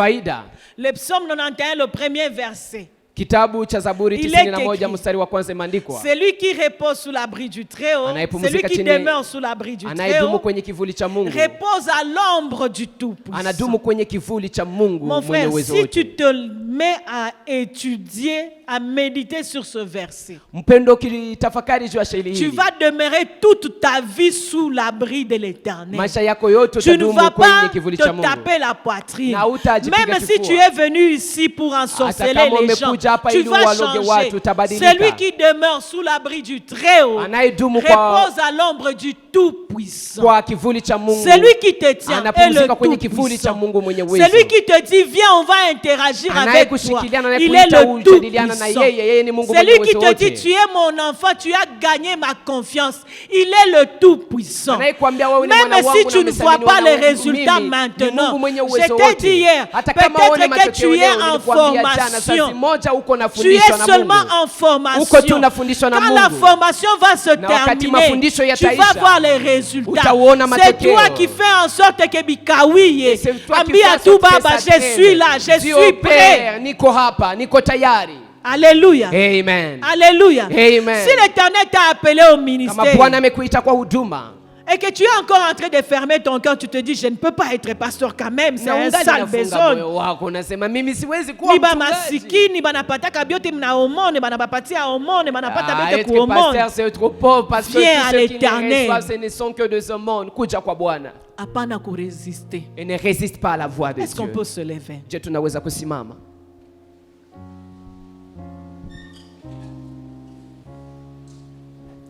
Le psaume 91, le premier verset. Kitabu cha Zaburi 91 mstari wa kwanza imeandikwa. Celui qui repose sous l'abri du Très-Haut, celui qui demeure sous l'abri du Très-Haut, repose à l'ombre du Tout-Puissant. Mon frère, si tu te mets à étudier, à méditer sur ce verset, tu vas demeurer toute ta vie sous l'abri de l'Éternel. Tu ne vas pas te taper la poitrine. Même si tu es venu ici pour ensorceler les gens, tu vas changer. Celui qui demeure sous l'abri du Très-Haut repose à l'ombre du Tout-Puissant. Celui qui te tient est le Tout-Puissant. Celui qui te dit viens, on va interagir avec toi, il est le Tout-Puissant. Celui qui te dit tu es mon enfant, tu as gagné ma confiance, il est le Tout-Puissant. Même si tu ne vois pas les résultats maintenant, je t'ai dit hier, peut-être que tu es en formation. Tu es seulement en formation. Quand la formation va se terminer, tu vas voir les résultats. C'est toi qui fais en sorte que Bikawiye, Ambia tout baba, je suis là, je suis prêt. Alléluia. Amen. Alléluia. Amen. Si l'Éternel t'a appelé au ministère et que tu es encore en train de fermer ton cœur, tu te dis je ne peux pas être pasteur quand même, c'est un sale besoin. Viens à l'Éternel. Ce ne sont que de ce monde. Et ne résiste pas à la voix de Dieu. Est-ce qu'on peut se lever?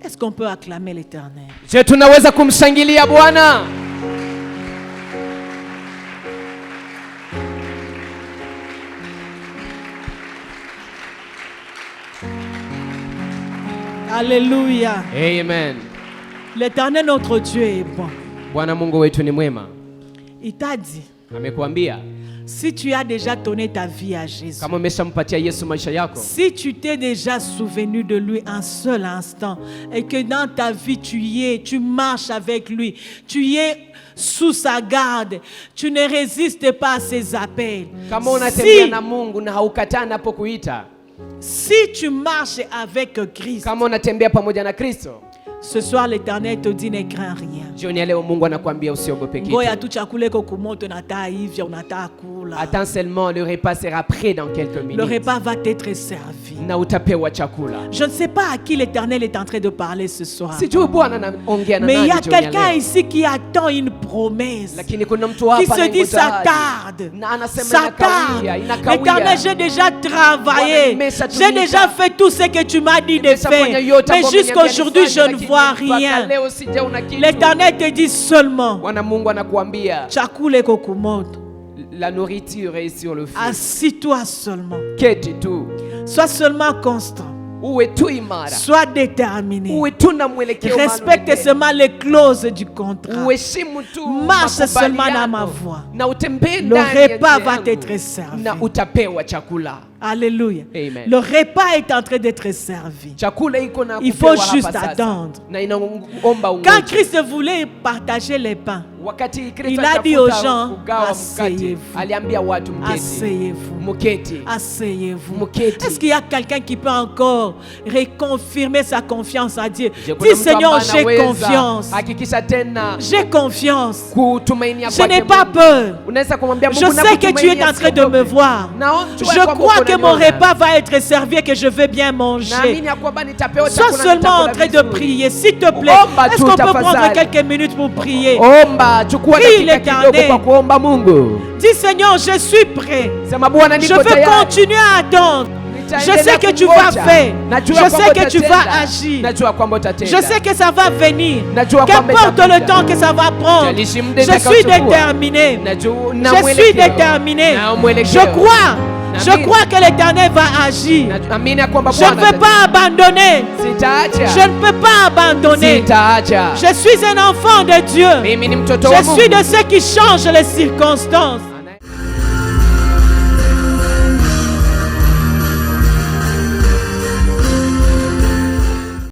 Est-ce qu'on peut acclamer l'Éternel? Je tunaweza kumshangilia Bwana. Alléluia. Amen. L'Éternel notre Dieu est bon. Bwana Mungu wetu ni mwema. Il t'a dit. Amekuambia. Si tu as déjà donné ta vie à Jésus, si tu t'es déjà souvenu de lui un seul instant et que dans ta vie tu marches avec lui, tu es sous sa garde, tu ne résistes pas à ses appels. Si tu marches avec Christ, Ce soir, l'Éternel te dit, ne crains rien. Jioni ya leo Mungu anakuambia usiogope kitu. Ngoja tu chakula iko kumoto na taa hivyo unataka kula. Attends seulement, le repas sera prêt dans quelques minutes. Le repas va t'être servi. Na utapewa chakula. Je ne sais pas à qui l'Éternel est en train de parler ce soir. Sijui Bwana anaongea na nani. Mais il y a quelqu'un ici qui attend une promesse. Lakini kuna mtu hapa qui se dit ça tarde. Na anasema Ça tarde. L'Éternel, j'ai déjà travaillé. J'ai déjà fait tout ce que tu m'as dit de faire. Mais jusqu'à aujourd'hui, je ne vois rien. L'Éternel te dit seulement, chakule kokumoto. La nourriture est sur le feu. Assis-toi seulement. Keti tu. Sois seulement constant. Sois déterminé. Respecte seulement les clauses du contrat. Marche seulement dans ma voie. Le repas va t'être servi. Alléluia. Amen. Le repas est en train d'être servi. Il faut juste attendre. Quand Christ voulait partager les pains, il a dit aux gens, asseyez-vous. Asseyez-vous. Asseyez-vous. Est-ce qu'il y a quelqu'un qui peut encore reconfirmer sa confiance à Dieu? Dis, Seigneur, j'ai confiance. J'ai confiance. Je n'ai pas peur. Je sais que tu es en train de me voir. Je crois que mon repas va être servi et que je vais bien manger. Sois seulement en train de prier, s'il te plaît. Est-ce qu'on peut prendre quelques minutes pour prier? Prie l'Éternel. Dis, Seigneur, je suis prêt. Je veux continuer à attendre. Je sais que tu vas faire. Je sais que tu vas agir. Je sais que ça va venir. Qu'importe le temps que ça va prendre. Je suis déterminé. Je suis déterminé. Je crois que l'Éternel va agir. Je ne peux pas abandonner. Je ne peux pas abandonner. Je suis un enfant de Dieu. Je suis de ceux qui changent les circonstances.